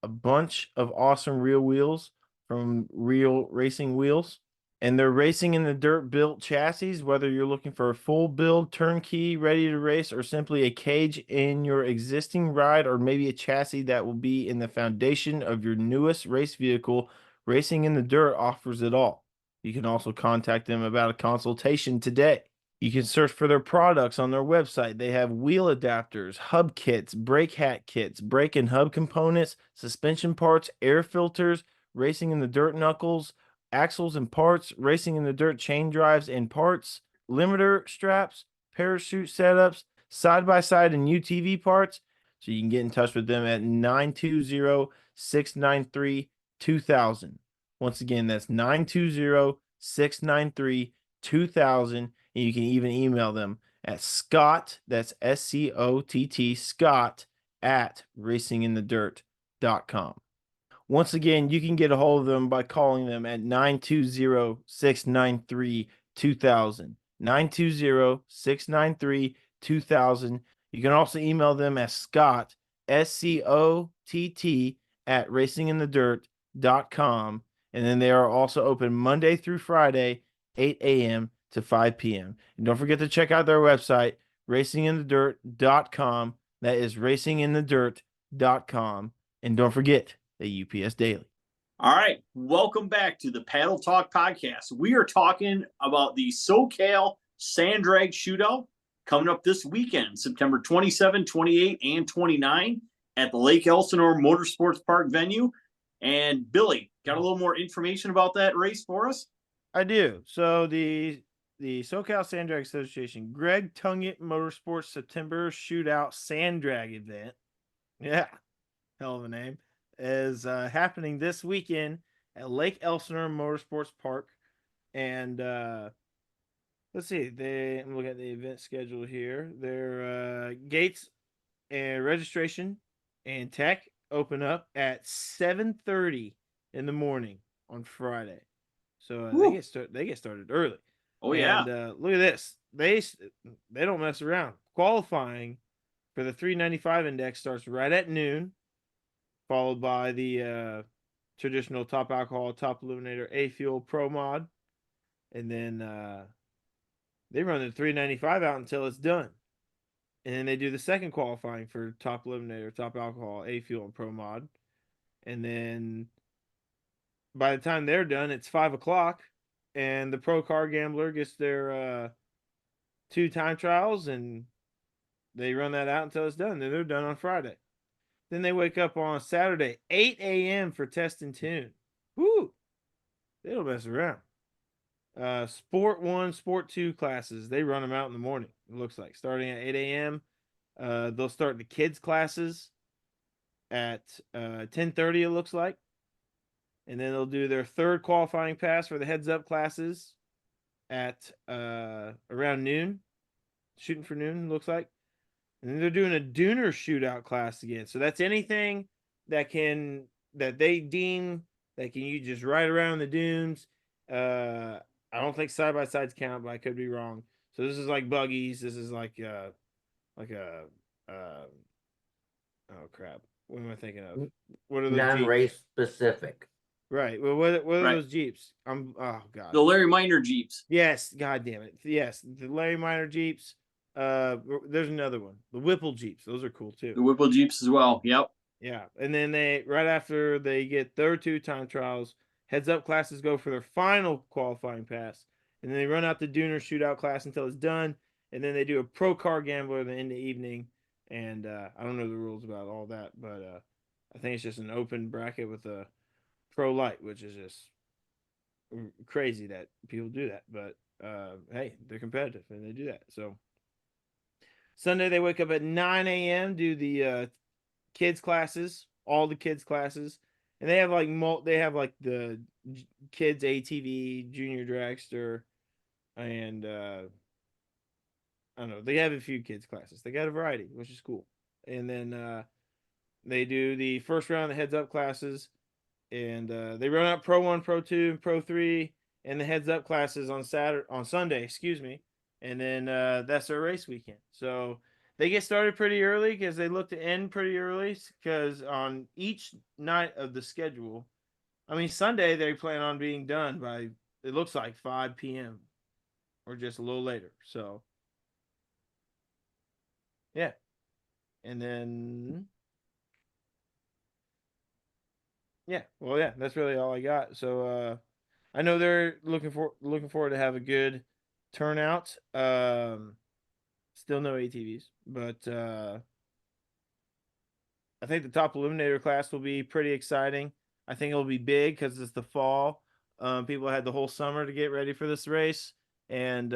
a bunch of awesome real wheels from Real Racing Wheels. And they're Racing in the Dirt built chassis, whether you're looking for a full build, turnkey, ready to race, or simply a cage in your existing ride, or maybe a chassis that will be in the foundation of your newest race vehicle. Racing in the Dirt offers it all. You can also contact them about a consultation today. You can search for their products on their website. They have wheel adapters, hub kits, brake hat kits, brake and hub components, suspension parts, air filters, Racing in the Dirt knuckles, axles and parts, Racing in the Dirt chain drives and parts, limiter straps, parachute setups, side-by-side and UTV parts. So you can get in touch with them at 920-693-2000. Once again, that's 920-693-2000. And you can even email them at Scott, that's SCOTT, Scott at racinginthedirt.com. racinginthe.com. Once again, you can get a hold of them by calling them at 920-693-2000. 920-693-2000. You can also email them at Scott, SCOTT, at racinginthe.com. And then they are also open Monday through Friday, 8 a.m. to 5 p.m. And don't forget to check out their website, racinginthe.com. That is racinginthe.com. And don't forget the UPS Daily. All right. Welcome back to the Paddle Talk podcast. We are talking about the SoCal Sand Drag Shootout coming up this weekend, September 27, 28, and 29 at the Lake Elsinore Motorsports Park venue. And Billy, got a little more information about that race for us? I do. So the SoCal Sand Drag Association, Greg Tungett Motorsports September Shootout Sand Drag event. Yeah, hell of a name. Is happening this weekend at Lake Elsinore Motorsports Park. And let's see, I'm looking at the event schedule here. Their gates and registration and tech open up at 7:30 in the morning on Friday. So they get started early. Oh, yeah. And look at this. They don't mess around. Qualifying for the 395 index starts right at noon, followed by the traditional top alcohol, top illuminator, A fuel, pro mod. And then they run the 395 out until it's done. And then they do the second qualifying for top illuminator, top alcohol, A fuel, and pro mod. And then by the time they're done, it's 5 o'clock. And the pro car gambler gets their 2 time trials, and they run that out until it's done. Then they're done on Friday. Then they wake up on Saturday, 8 a.m. for test and tune. Woo! They don't mess around. Sport 1, Sport 2 classes, they run them out in the morning, it looks like, starting at 8 a.m. They'll start the kids' classes at 10:30, it looks like. And then they'll do their third qualifying pass for the heads-up classes at around noon. Shooting for noon, looks like. And then they're doing a Dooner shootout class again. So that's anything that they deem that can you just ride around the dunes. I don't think side-by-sides count, but I could be wrong. So this is like buggies. This is like a oh crap. What am I thinking of? What are those Non-race Jeeps? specific. Right. Well, what are Right. those Jeeps? Oh god. The Larry Minor Jeeps. Yes, god damn it. Yes, the Larry Minor Jeeps. There's another one. The Whipple Jeeps. Those are cool too. The Whipple Jeeps as well. Yep. Yeah. And then right after they get their 2 time trials, heads up classes go for their final qualifying pass. And then they run out the Dooner shootout class until it's done. And then they do a pro car gambler in the evening. And I don't know the rules about all that, but I think it's just an open bracket with a pro light, which is just crazy that people do that. But hey, they're competitive and they do that. So Sunday they wake up at 9 a.m. do the kids classes, all the kids classes, and they have like the kids ATV, junior dragster, and I don't know. They have a few kids classes. They got a variety, which is cool. And then they do the first round of the heads up classes, and they run out Pro 1, Pro 2, and Pro 3, and the heads up classes on Sunday, excuse me. And then that's their race weekend. So they get started pretty early because they look to end pretty early because on each night of the schedule, I mean, Sunday they plan on being done by, it looks like 5 p.m. or just a little later. So, yeah. And then, yeah, well, yeah, that's really all I got. So, I know they're looking forward to have a good turnout. Still no ATVs, but I think the top illuminator class will be pretty exciting. I think it'll be big because it's the fall. People had the whole summer to get ready for this race, and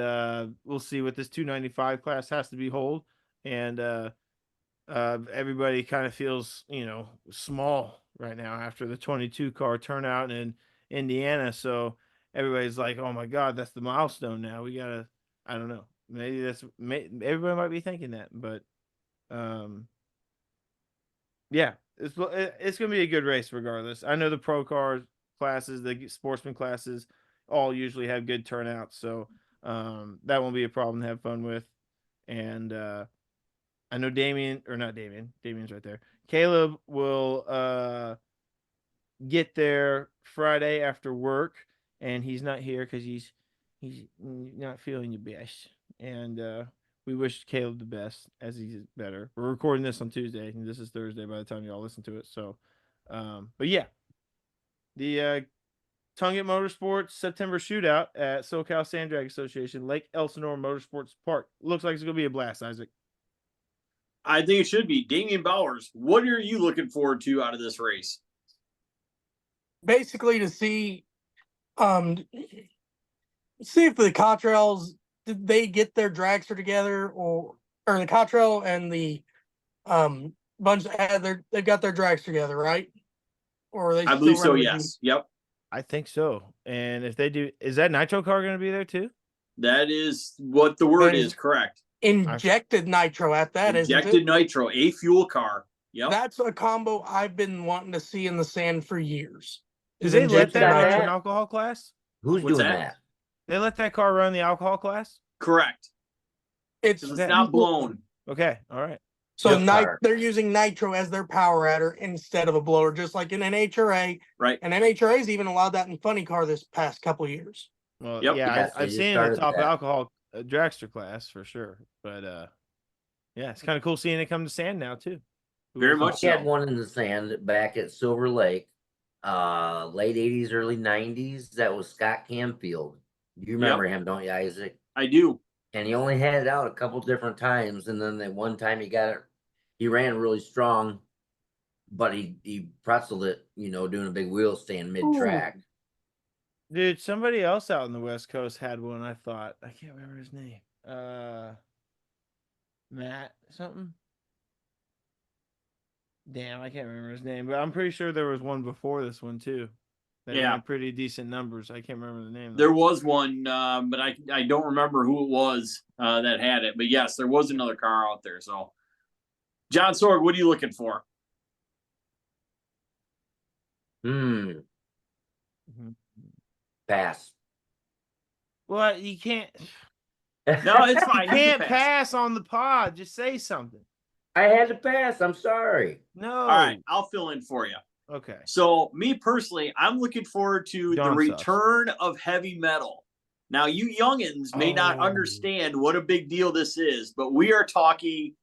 we'll see what this 295 class has to behold. And everybody kind of feels, small right now after the 22 car turnout in Indiana. So everybody's like, "Oh my God, that's the milestone now. We gotta." I don't know. Maybe everybody might be thinking that, but yeah. it's going to be a good race regardless. I know the pro car classes, the sportsman classes, all usually have good turnouts, so that won't be a problem to have fun with. And I know Damian, or not Damian, Damian's right there. Caleb will get there Friday after work, and he's not here because he's not feeling the best. And we wish Caleb the best as he's better. We're recording this on Tuesday, and this is Thursday by the time y'all listen to it. So, but yeah, the Tonguet Motorsports September shootout at SoCal Sand Drag Association, Lake Elsinore Motorsports Park. Looks like it's going to be a blast, Isaac. I think it should be. Damian Bowers, what are you looking forward to out of this race? Basically, to see if the Cottrells, did they get their dragster together, or the Cottrell and the bunch that they've got their drags together, right? Or are they? I believe so. Yes. Yep. I think so. And if they do, is that Nitro car going to be there too? That is what the word is. Correct. Injected nitro at that, injected nitro, a fuel car. Yep. That's a combo I've been wanting to see in the sand for years. Did they let that got run that? an alcohol class? Who's What's doing that? that? They let that car run the alcohol class? Correct. It's 'Cause it's not blown. Okay, all right. So Yep. they're using nitro as their power adder instead of a blower, just like in NHRA. Right. And NHRA's even allowed that in funny car this past couple of years. Well, Yep. yeah, Yes, they I've just seen the started top that. alcohol dragster class for sure. But yeah, it's kind of cool seeing it come to sand now too. Very much We had so. one in the sand back at Silver Lake, late 80s, early 90s. That was Scott Camfield. You remember him, don't you, Isaac? I do. And he only had it out a couple different times, and then the one time he got it, he ran really strong, but he pretzeled it, doing a big wheel stand mid-track. Dude, somebody else out on the West Coast had one, I thought. I can't remember his name. Matt something? Damn, I can't remember his name, but I'm pretty sure there was one before this one too. That ran pretty decent numbers. I can't remember the name. There was one, but I don't remember who it was that had it. But yes, there was another car out there. So, John Sorg, what are you looking for? Pass. Well, you can't. No, it's fine. You can't pass on the pod. Just say something. I had to pass. I'm sorry. No. All right, I'll fill in for you. Okay. So, me personally, I'm looking forward to the John return of heavy metal. Now, you youngins may not understand what a big deal this is, but we are talking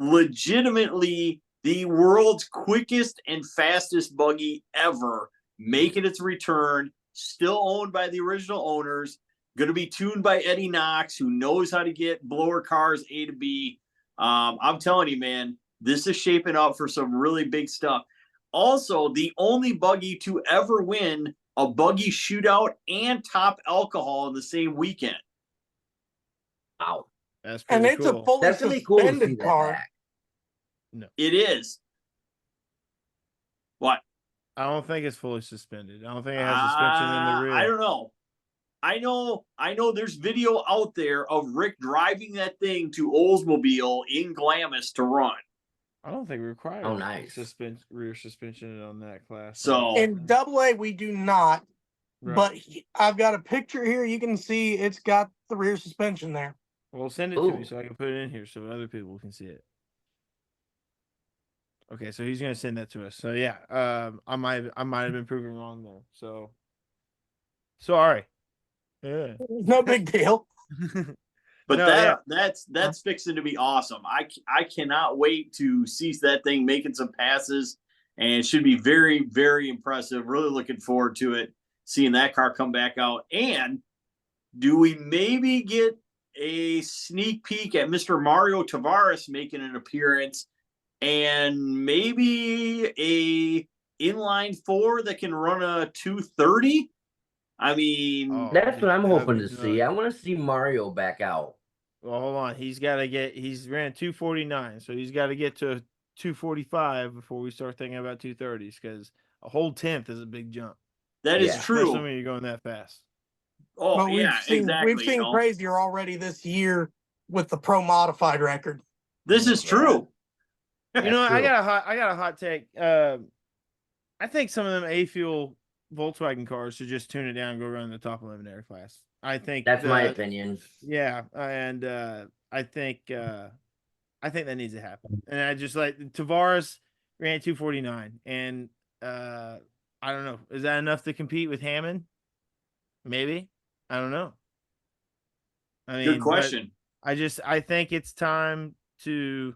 legitimately the world's quickest and fastest buggy ever, making its return, still owned by the original owners, going to be tuned by Eddie Knox, who knows how to get blower cars A to B. I'm telling you, man, this is shaping up for some really big stuff. Also, the only buggy to ever win a buggy shootout and top alcohol in the same weekend. Wow. That's pretty and it's cool. a fully That's really cool to see suspended that car. back. No. It is. What? I don't think it's fully suspended. I don't think it has suspension in the rear. I don't know. I know there's video out there of Rick driving that thing to Oldsmobile in Glamis to run. I don't think we require nice. rear suspension on that class. So In AA, we do not. Right. But I've got a picture here. You can see it's got the rear suspension there. Well, send it to me so I can put it in here so other people can see it. Okay, so he's gonna send that to us. So yeah, I might have been proven wrong there. So sorry. Yeah. No big deal. But No, that's fixing to be awesome. I cannot wait to see that thing making some passes, and it should be very, very impressive. Really looking forward to it, seeing that car come back out. And do we maybe get a sneak peek at Mr. Mario Tavares making an appearance, and maybe a inline 4 that can run a 230? I mean, That's what I'm that'd hoping be to good. see. I want to see Mario back out. Well, hold on. He's ran 249, so he's got to get to 245 before we start thinking about 230s, because a whole 10th is a big jump. that is Especially true. when you're going that fast. Oh, But yeah, exactly. We've seen crazier already this year with the pro modified record. This is true. You know, That's I true. got a hot take. I think some of them A fuel Volkswagen cars should just tune it down and go run the top eliminator class. I think That's my opinion. yeah, and I think that needs to happen. And I just like Tavares ran 249, and I don't know, is that enough to compete with Hammond? Maybe, I don't know. I Good mean, but question. I think it's time to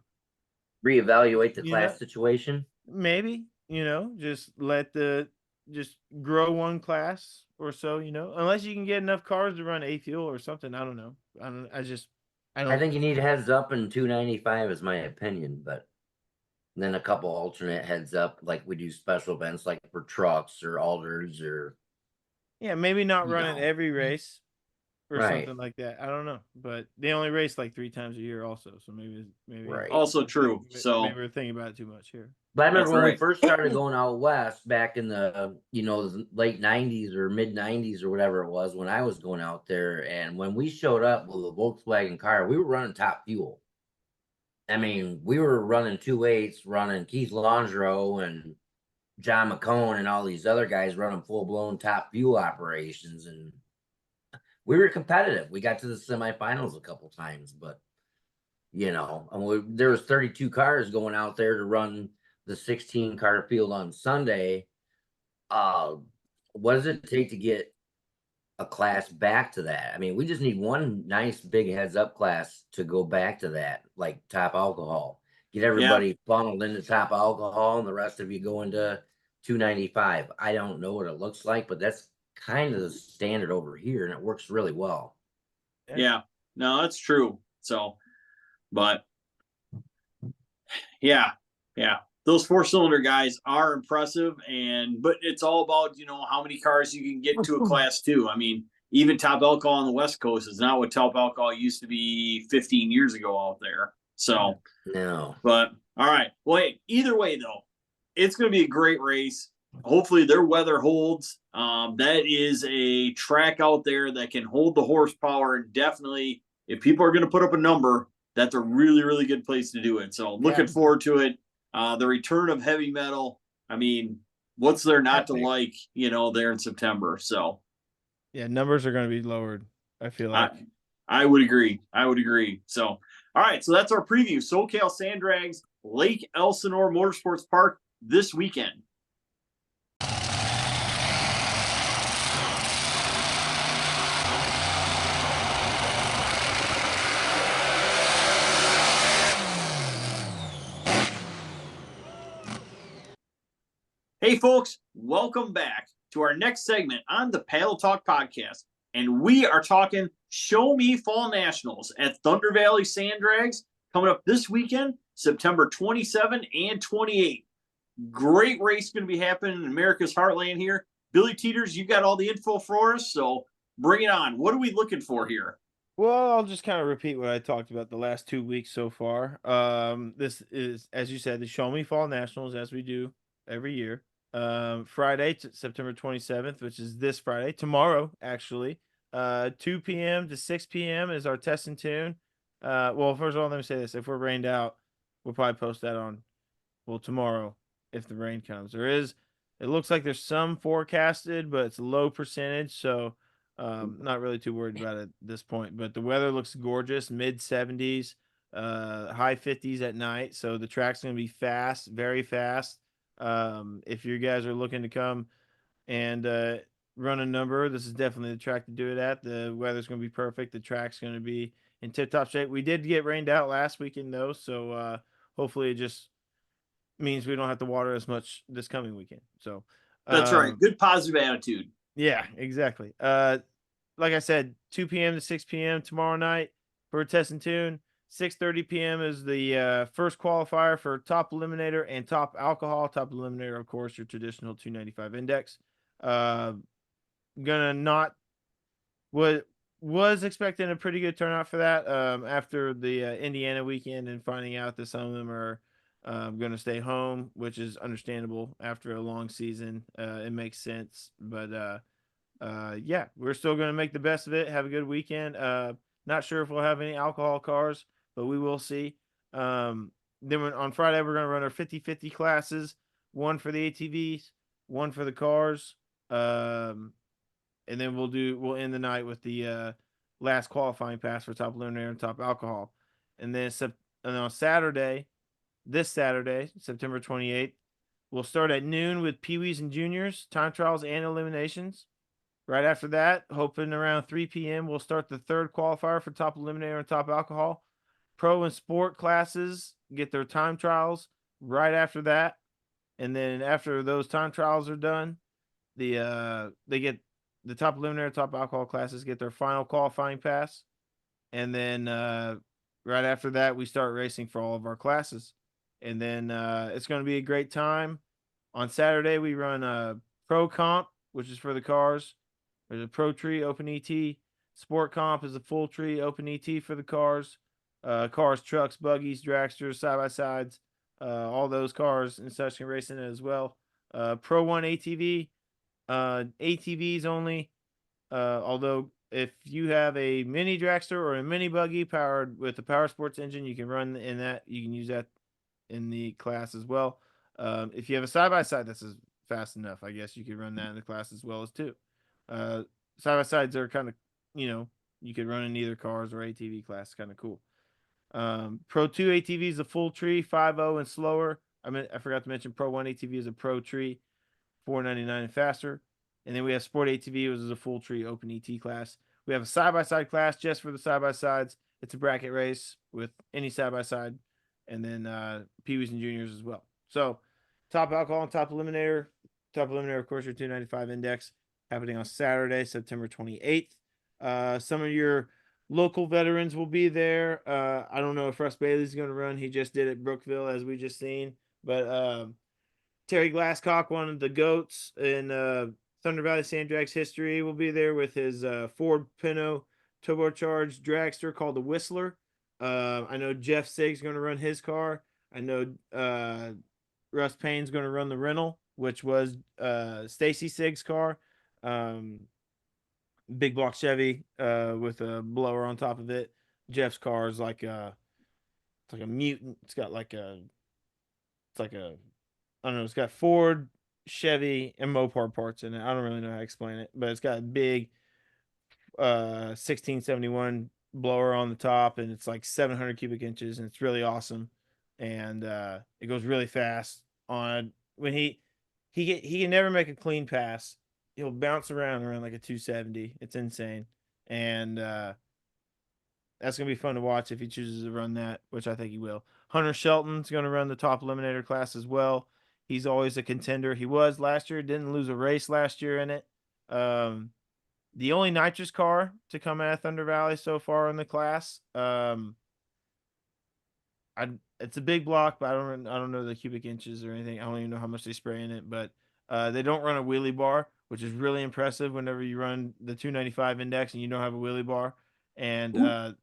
Reevaluate the you know class situation. maybe just grow one class or so, unless you can get enough cars to run A fuel or something. I don't know. I I don't. think you need heads up in 295 is my opinion, but then a couple alternate heads up, like we do special events like for trucks or alders or Yeah, maybe not you running know. every race or Right, something like that. I don't know, but they only race like 3 times a year, also. So right. Also true. maybe So we're thinking about it too much here. But I that's remember when we right. first started going out west back in the, late 90s or mid 90s or whatever it was when I was going out there. And when we showed up with a Volkswagen car, we were running top fuel. I mean, we were running 2.8s, running Keith Longero and John McCone and all these other guys running full blown top fuel operations. And we were competitive. We got to the semifinals a couple times, but and there was 32 cars going out there to run the 16 car field on Sunday. Uh, what does it take to get a class back to that? I mean, we just need one nice big heads up class to go back to that, like top alcohol. Get yeah, everybody funneled into top alcohol, and the rest of you go into 295. I don't know what it looks like, but that's kind of the standard over here, and it works really well. yeah. No, that's true. So, but yeah, yeah. Those 4-cylinder guys are impressive, but it's all about how many cars you can get to a class two. I mean, even top alcohol on the West Coast is not what top alcohol used to be 15 years ago out there. So, No, but all right. Well, hey, either way though, it's going to be a great race. Hopefully their weather holds. That is a track out there that can hold the horsepower, and definitely, if people are going to put up a number, that's a really, really good place to do it. So looking forward to it. The return of heavy metal. I mean, what's there not to epic. like, there in September? So Yeah, numbers are going to be lowered, I feel like. I would agree. I would agree. So, all right. So that's our preview. SoCal Sand Drags, Lake Elsinore Motorsports Park this weekend. Hey, folks, welcome back to our next segment on the Paddle Talk podcast. And we are talking Show Me Fall Nationals at Thunder Valley Sand Drags coming up this weekend, September 27 and 28. Great race going to be happening in America's Heartland here. Billy Teeters, you got all the info for us, so bring it on. What are we looking for here? Well, I'll just kind of repeat what I talked about the last 2 weeks so far. This is, as you said, the Show Me Fall Nationals, as we do every year. Friday, September 27th, which is this Friday, tomorrow, actually. 2 p.m. to 6 p.m. is our test and tune. Well, first of all, let me say this. If we're rained out, we'll probably post that on, tomorrow if the rain comes. It looks like there's some forecasted, but it's a low percentage. So, not really too worried about it at this point, but the weather looks gorgeous, mid 70s, high 50s at night. So the track's going to be fast, very fast. If you guys are looking to come and run a number, this is definitely the track to do it at. The weather's going to be perfect. The track's going to be in tip top shape. We did get rained out last weekend though, so hopefully it just means we don't have to water as much this coming weekend. So That's right. Good positive attitude. yeah, exactly. Like I said, 2 p.m. to 6 p.m. tomorrow night for a test and tune. 6:30 p.m. is the first qualifier for top eliminator and top alcohol. Top eliminator, of course, your traditional 295 index. Gonna not what was expecting a pretty good turnout for that after the Indiana weekend and finding out that some of them are going to stay home, which is understandable after a long season. It makes sense, but yeah, we're still going to make the best of it. Have a good weekend. Not sure if we'll have any alcohol cars, but we will see. on Friday we're gonna run our 50-50 classes, one for the ATVs, one for the cars. And then we'll end the night with the last qualifying pass for top luminaire and top alcohol. And then on Saturday, this Saturday, September 28th, we'll start at noon with Pee-wees and juniors, time trials and eliminations. Right after that, hoping around 3 p.m., we'll start the third qualifier for top eliminator and top alcohol. Pro and sport classes get their time trials right after that. And then after those time trials are done, they get the top eliminator, top alcohol classes get their final qualifying pass. And then right after that, we start racing for all of our classes. And then it's going to be a great time. On Saturday, we run a pro comp, which is for the cars. There's a pro tree, open ET. Sport comp is a full tree, open ET for the cars. Cars, trucks, buggies, dragsters, side-by-sides, all those cars and such can race in it as well. Pro 1 ATV, ATVs only. Although if you have a mini dragster or a mini buggy powered with a power sports engine, you can run in that. You can use that in the class as well. If you have a side-by-side that's fast enough, I guess you could run that in the class as well as too. Side-by-sides are kind of, you could run in either cars or ATV class. Kind of cool. Pro 2 ATV is a full tree, 5.0 and slower. I forgot to mention Pro 1 ATV is a pro tree, 499 and faster. And then we have Sport ATV, which is a full tree open ET class. We have a side-by-side class just for the side-by-sides. It's a bracket race with any side-by-side. And then Pee-wees and juniors as well. So top alcohol and top eliminator. Top eliminator, of course, your 295 index happening on Saturday, September 28th. Some of your local veterans will be there. I don't know if Russ Bailey's going to run. He just did at Brookville, as we just seen. But Terry Glasscock, one of the GOATs in Thunder Valley Sand Drags history, will be there with his Ford Pinto turbocharged dragster called the Whistler. I know Jeff Sig's going to run his car. I know Russ Payne's going to run the rental, which was Stacy Sig's car. Big block Chevy with a blower on top of it. Jeff's car is like it's like a mutant. It's got like a I don't know, it's got Ford, Chevy, and Mopar parts in it. I don't really know how to explain it, but it's got a big 1671 blower on the top, and it's like 700 cubic inches, and it's really awesome. And it goes really fast on when he can never make a clean pass. He'll bounce around like a 270. It's insane. And that's gonna be fun to watch if he chooses to run that, which I think he will. Hunter Shelton's gonna run the top eliminator class as well. He's always a contender. He was last year, didn't lose a race last year in it. The only nitrous car to come out of Thunder Valley so far in the class. It's a big block, but I don't know the cubic inches or anything. I don't even know how much they spray in it, but they don't run a wheelie bar, which is really impressive whenever you run the 295 index and you don't have a wheelie bar. And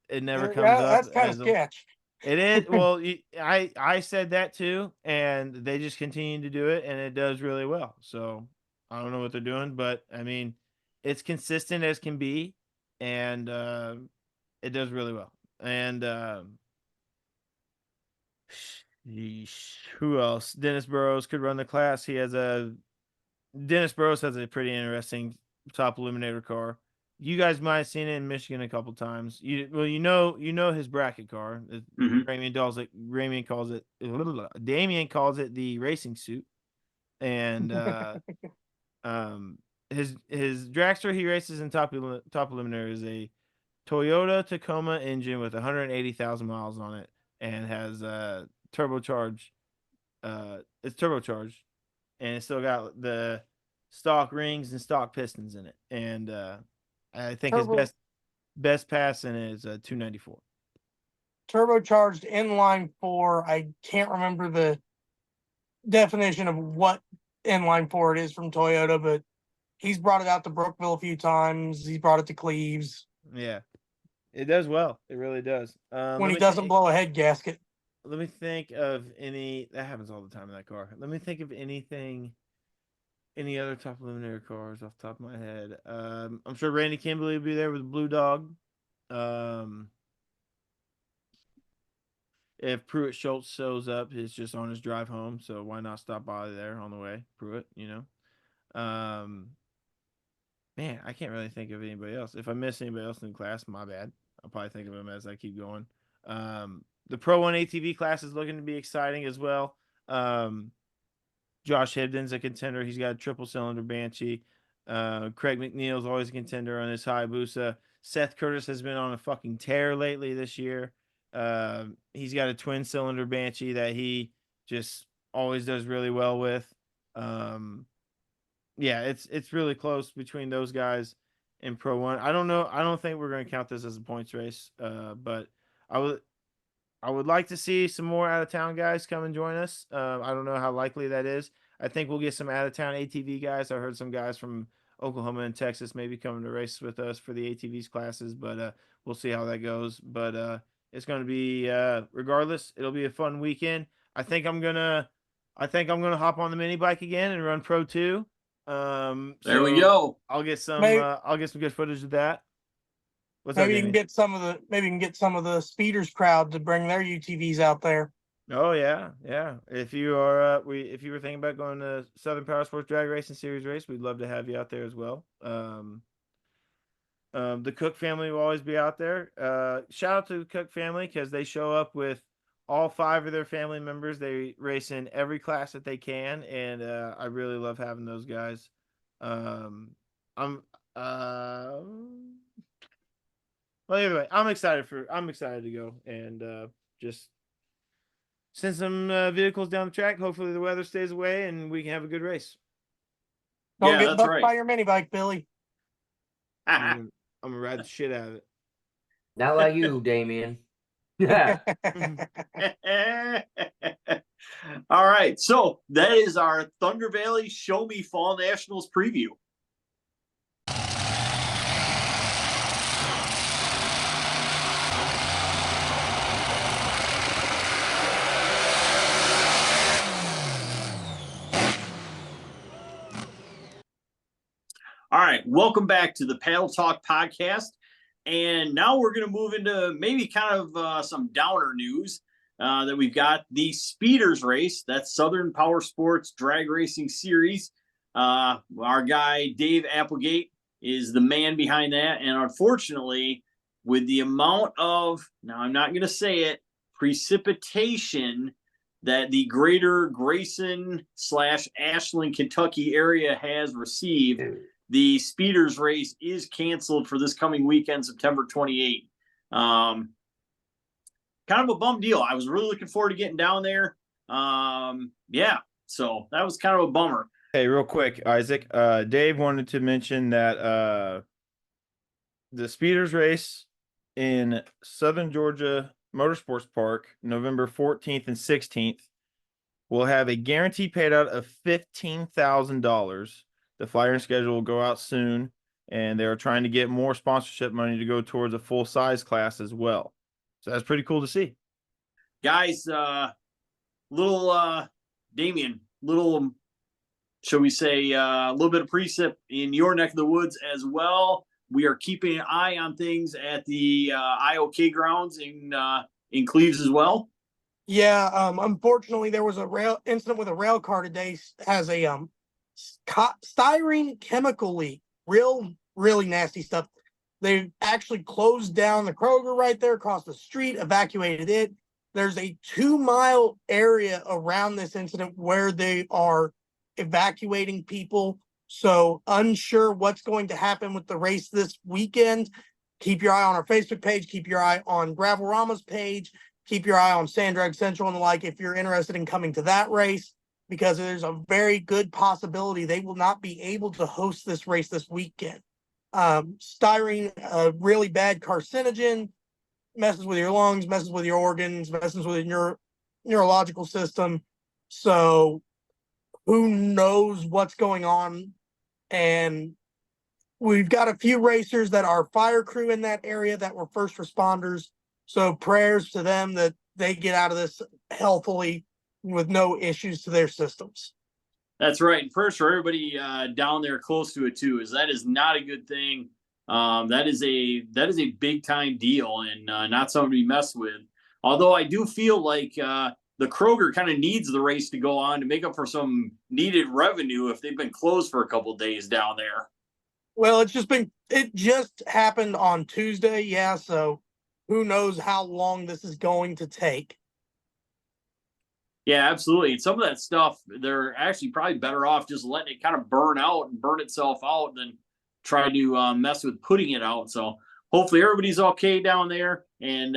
it never comes up That's kind of as sketch. it is. Well, I said that too, and they just continue to do it, and it does really well. So I don't know what they're doing, but I mean, it's consistent as can be, and it does really well. And who else? Dennis Burrows could run the class. Dennis Burrows has a pretty interesting top eliminator car. You guys might have seen it in Michigan a couple times. You know his bracket car. Mhm. Damian calls it Damian calls it the racing suit. And his dragster he races in top eliminator is a Toyota Tacoma engine with 180,000 miles on it and has turbocharged. It's turbocharged, and it's still got the stock rings and stock pistons in it. And I think his best pass in it is 294. Turbocharged inline four. I can't remember the definition of what inline four it is from Toyota, but he's brought it out to Brookville a few times. He's brought it to Cleves. Yeah, it does well. It really does. When he doesn't blow a head gasket. Let me think of any. That happens all the time in that car. Let me think of anything. Any other top eliminator cars off the top of my head? I'm sure Randy Kimberly will be there with Blue Dog. if Pruitt Schultz shows up, it's just on his drive home. So why not stop by there on the way, Pruitt? Man, I can't really think of anybody else. If I miss anybody else in the class, my bad. I'll probably think of them as I keep going. The Pro 1 ATV class is looking to be exciting as well. Josh Hibden's a contender. He's got a triple cylinder Banshee. Craig McNeil's always a contender on his Hayabusa. Seth Curtis has been on a fucking tear lately this year. He's got a twin cylinder Banshee that he just always does really well with. Yeah, it's really close between those guys in Pro 1. I don't know. I don't think we're going to count this as a points race. But I would like to see some more out of town guys come and join us. I don't know how likely that is. I think we'll get some out of town ATV guys. I heard some guys from Oklahoma and Texas maybe coming to race with us for the ATVs classes, but we'll see how that goes. But it's going to be regardless, it'll be a fun weekend. I think I'm gonna hop on the mini bike again and run Pro 2. There we go. I'll get some good footage of that. What's Maybe up, you can Danny? get some of the speeders crowd to bring their UTVs out there. Oh yeah. If you are if you were thinking about going to Southern Powersports Drag Racing Series race, we'd love to have you out there as well. The Cook family will always be out there. Shout out to the Cook family because they show up with all 5 of their family members. They race in every class that they can, and I really love having those guys. Well, anyway, I'm excited to go and just send some vehicles down the track. Hopefully the weather stays away and we can have a good race. Don't Yeah, get that's bucked right. by your mini bike, Billy. I'm gonna ride the shit out of it. Not like you, Damian. Yeah. All right. So that is our Thunder Valley Show Me Fall Nationals preview. All right. Welcome back to the Paddle Talk podcast. And now we're going to move into maybe kind of some downer news that we've got the Speeders race. That's Southern Powersports Drag Racing Series. Our guy, Dave Applegate, is the man behind that. And unfortunately, with the amount of, now I'm not going to say it, precipitation that the greater Grayson / Ashland, Kentucky area has received, the Speeders race is canceled for this coming weekend, September 28th. Kind of a bum deal. I was really looking forward to getting down there. Yeah, so that was kind of a bummer. Hey, real quick, Isaac. Dave wanted to mention that the Speeders race in Southern Georgia Motorsports Park, November 14th and 16th, will have a guaranteed payout of $15,000. The flyer schedule will go out soon, and they're trying to get more sponsorship money to go towards a full-size class as well. So that's pretty cool to see. Guys, Damian, shall we say, a little bit of precip in your neck of the woods as well. We are keeping an eye on things at the IOK grounds in Cleves as well. Yeah, unfortunately, there was a incident with a rail car today. Has a styrene chemical leak. Really nasty stuff. They actually closed down the Kroger right there across the street, evacuated it. There's a 2-mile area around this incident where they are evacuating people. So unsure what's going to happen with the race this weekend. Keep your eye on our Facebook page. Keep your eye on Gravelrama's page. Keep your eye on Sand Drag Central and the like if you're interested in coming to that race, because there's a very good possibility they will not be able to host this race this weekend. Styrene, a really bad carcinogen, messes with your lungs, messes with your organs, messes with your neurological system. So who knows what's going on? And we've got a few racers that are fire crew in that area that were first responders. So prayers to them that they get out of this healthily with no issues to their systems. That's right. And first, for everybody down there close to it too, that is not a good thing. That is a big time deal and not something to be messed with. Although I do feel like the Kroger kind of needs the race to go on to make up for some needed revenue if they've been closed for a couple of days down there. Well, it just happened on Tuesday. Yeah. So who knows how long this is going to take. Yeah, absolutely. And some of that stuff, they're actually probably better off just letting it kind of burn out and burn itself out than try to mess with putting it out. So hopefully everybody's okay down there. And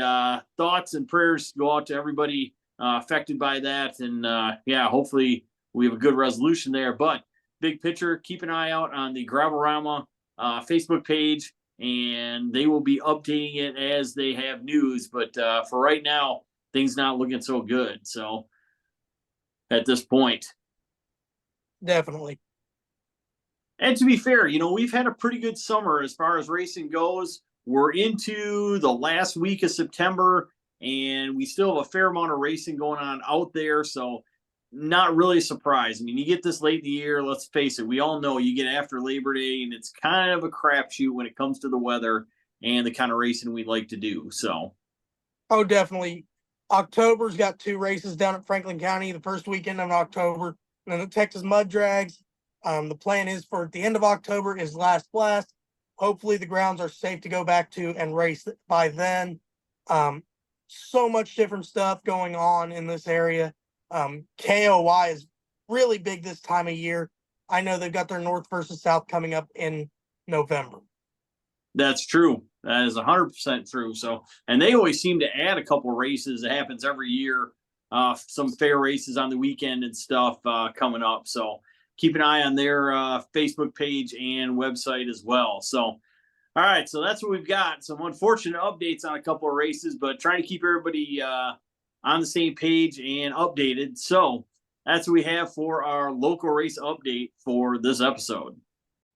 thoughts and prayers go out to everybody affected by that. And yeah, hopefully we have a good resolution there. But big picture, keep an eye out on the Gravelrama Facebook page, and they will be updating it as they have news. But for right now, things not looking so good. So at this point. Definitely. And to be fair, we've had a pretty good summer as far as racing goes. We're into the last week of September, and we still have a fair amount of racing going on out there. So, not really surprised. I mean, you get this late in the year, let's face it, we all know you get after Labor Day, and it's kind of a crapshoot when it comes to the weather and the kind of racing we like to do. So, Oh, definitely. October's got 2 races down at Franklin County the first weekend of October, and then the Texas Mud Drags. The plan is for at the end of October is Last Blast. Hopefully the grounds are safe to go back to and race by then. So much different stuff going on in this area. KOY is really big this time of year. I know they've got their North versus South coming up in November. that's true. That is 100% true. So, and they always seem to add a couple races. It happens every year. Some fair races on the weekend and stuff coming up. So keep an eye on their Facebook page and website as well. So, all right. So that's what we've got. Some unfortunate updates on a couple of races, but trying to keep everybody on the same page and updated. So that's what we have for our local race update for this episode.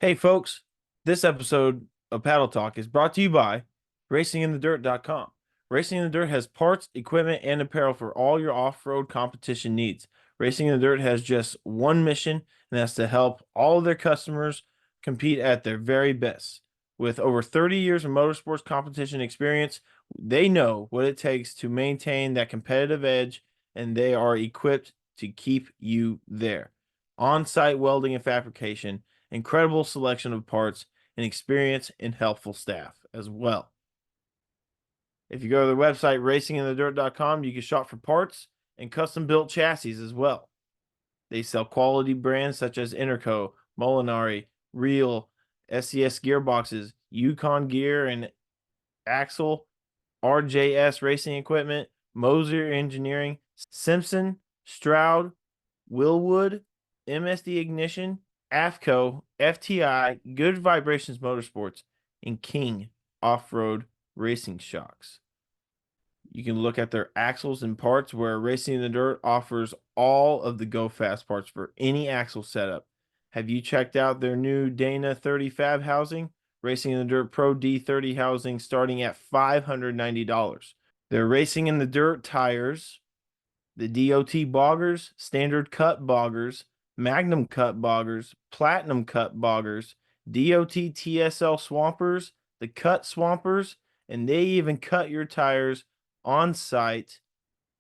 Hey, folks, this episode of Paddle Talk is brought to you by RacingInTheDirt.com. Racing in the Dirt has parts, equipment, and apparel for all your off-road competition needs. Racing in the Dirt has just one mission, and that's to help all of their customers compete at their very best. With over 30 years of motorsports competition experience, they know what it takes to maintain that competitive edge, and they are equipped to keep you there. On-site welding and fabrication, incredible selection of parts, and experience and helpful staff as well. If you go to their website, racinginthedirt.com, you can shop for parts and custom-built chassis as well. They sell quality brands such as Interco, Molinari, Reel, SCS gearboxes, Yukon gear and axle, RJS racing equipment, Moser Engineering, Simpson, Stroud, Willwood, MSD Ignition, AFCO, FTI, Good Vibrations Motorsports, and King Off-Road Racing Shocks. You can look at their axles and parts, where Racing in the Dirt offers all of the Go Fast parts for any axle setup. Have you checked out their new Dana 30 Fab housing? Racing in the Dirt Pro D30 housing starting at $590. Their Racing in the Dirt tires, the DOT boggers, standard cut boggers, Magnum cut boggers, platinum cut boggers, DOT TSL swampers, the cut swampers, and they even cut your tires on site.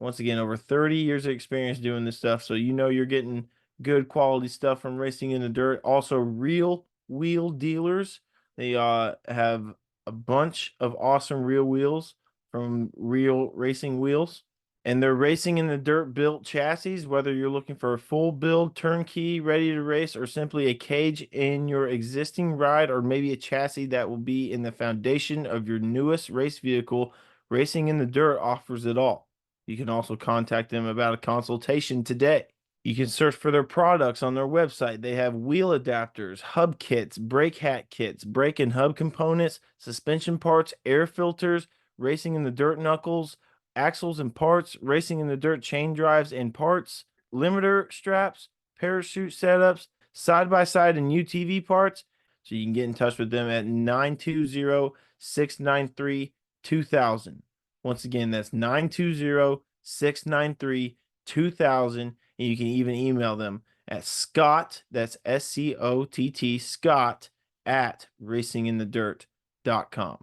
Once again, over 30 years of experience doing this stuff, so you know you're getting good quality stuff from Racing in the Dirt. Also, Real Wheel dealers. They have a bunch of awesome real wheels from Real Racing Wheels. And they're Racing in the Dirt built chassis, whether you're looking for a full build, turnkey, ready to race, or simply a cage in your existing ride, or maybe a chassis that will be in the foundation of your newest race vehicle. Racing in the Dirt offers it all. You can also contact them about a consultation today. You can search for their products on their website. They have wheel adapters, hub kits, brake hat kits, brake and hub components, suspension parts, air filters, Racing in the Dirt knuckles, axles and parts, Racing in the Dirt chain drives and parts, limiter straps, parachute setups, side-by-side and UTV parts. So you can get in touch with them at 920-693-2000. Once again, that's 920-693-2000. And you can even email them at Scott, that's SCOTT, Scott at racinginthedirt.com.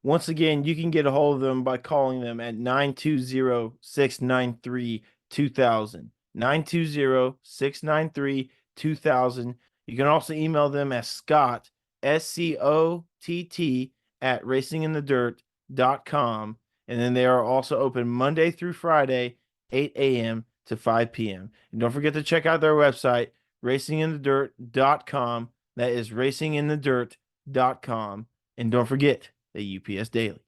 Once again, you can get a hold of them by calling them at 920-693-2000. 920-693-2000. You can also email them at Scott, SCOTT, at racinginthedirt.com. And then they are also open Monday through Friday, 8 a.m. to 5 p.m. And don't forget to check out their website, racinginthedirt.com. That is racinginthedirt.com. And don't forget the UPS Daily.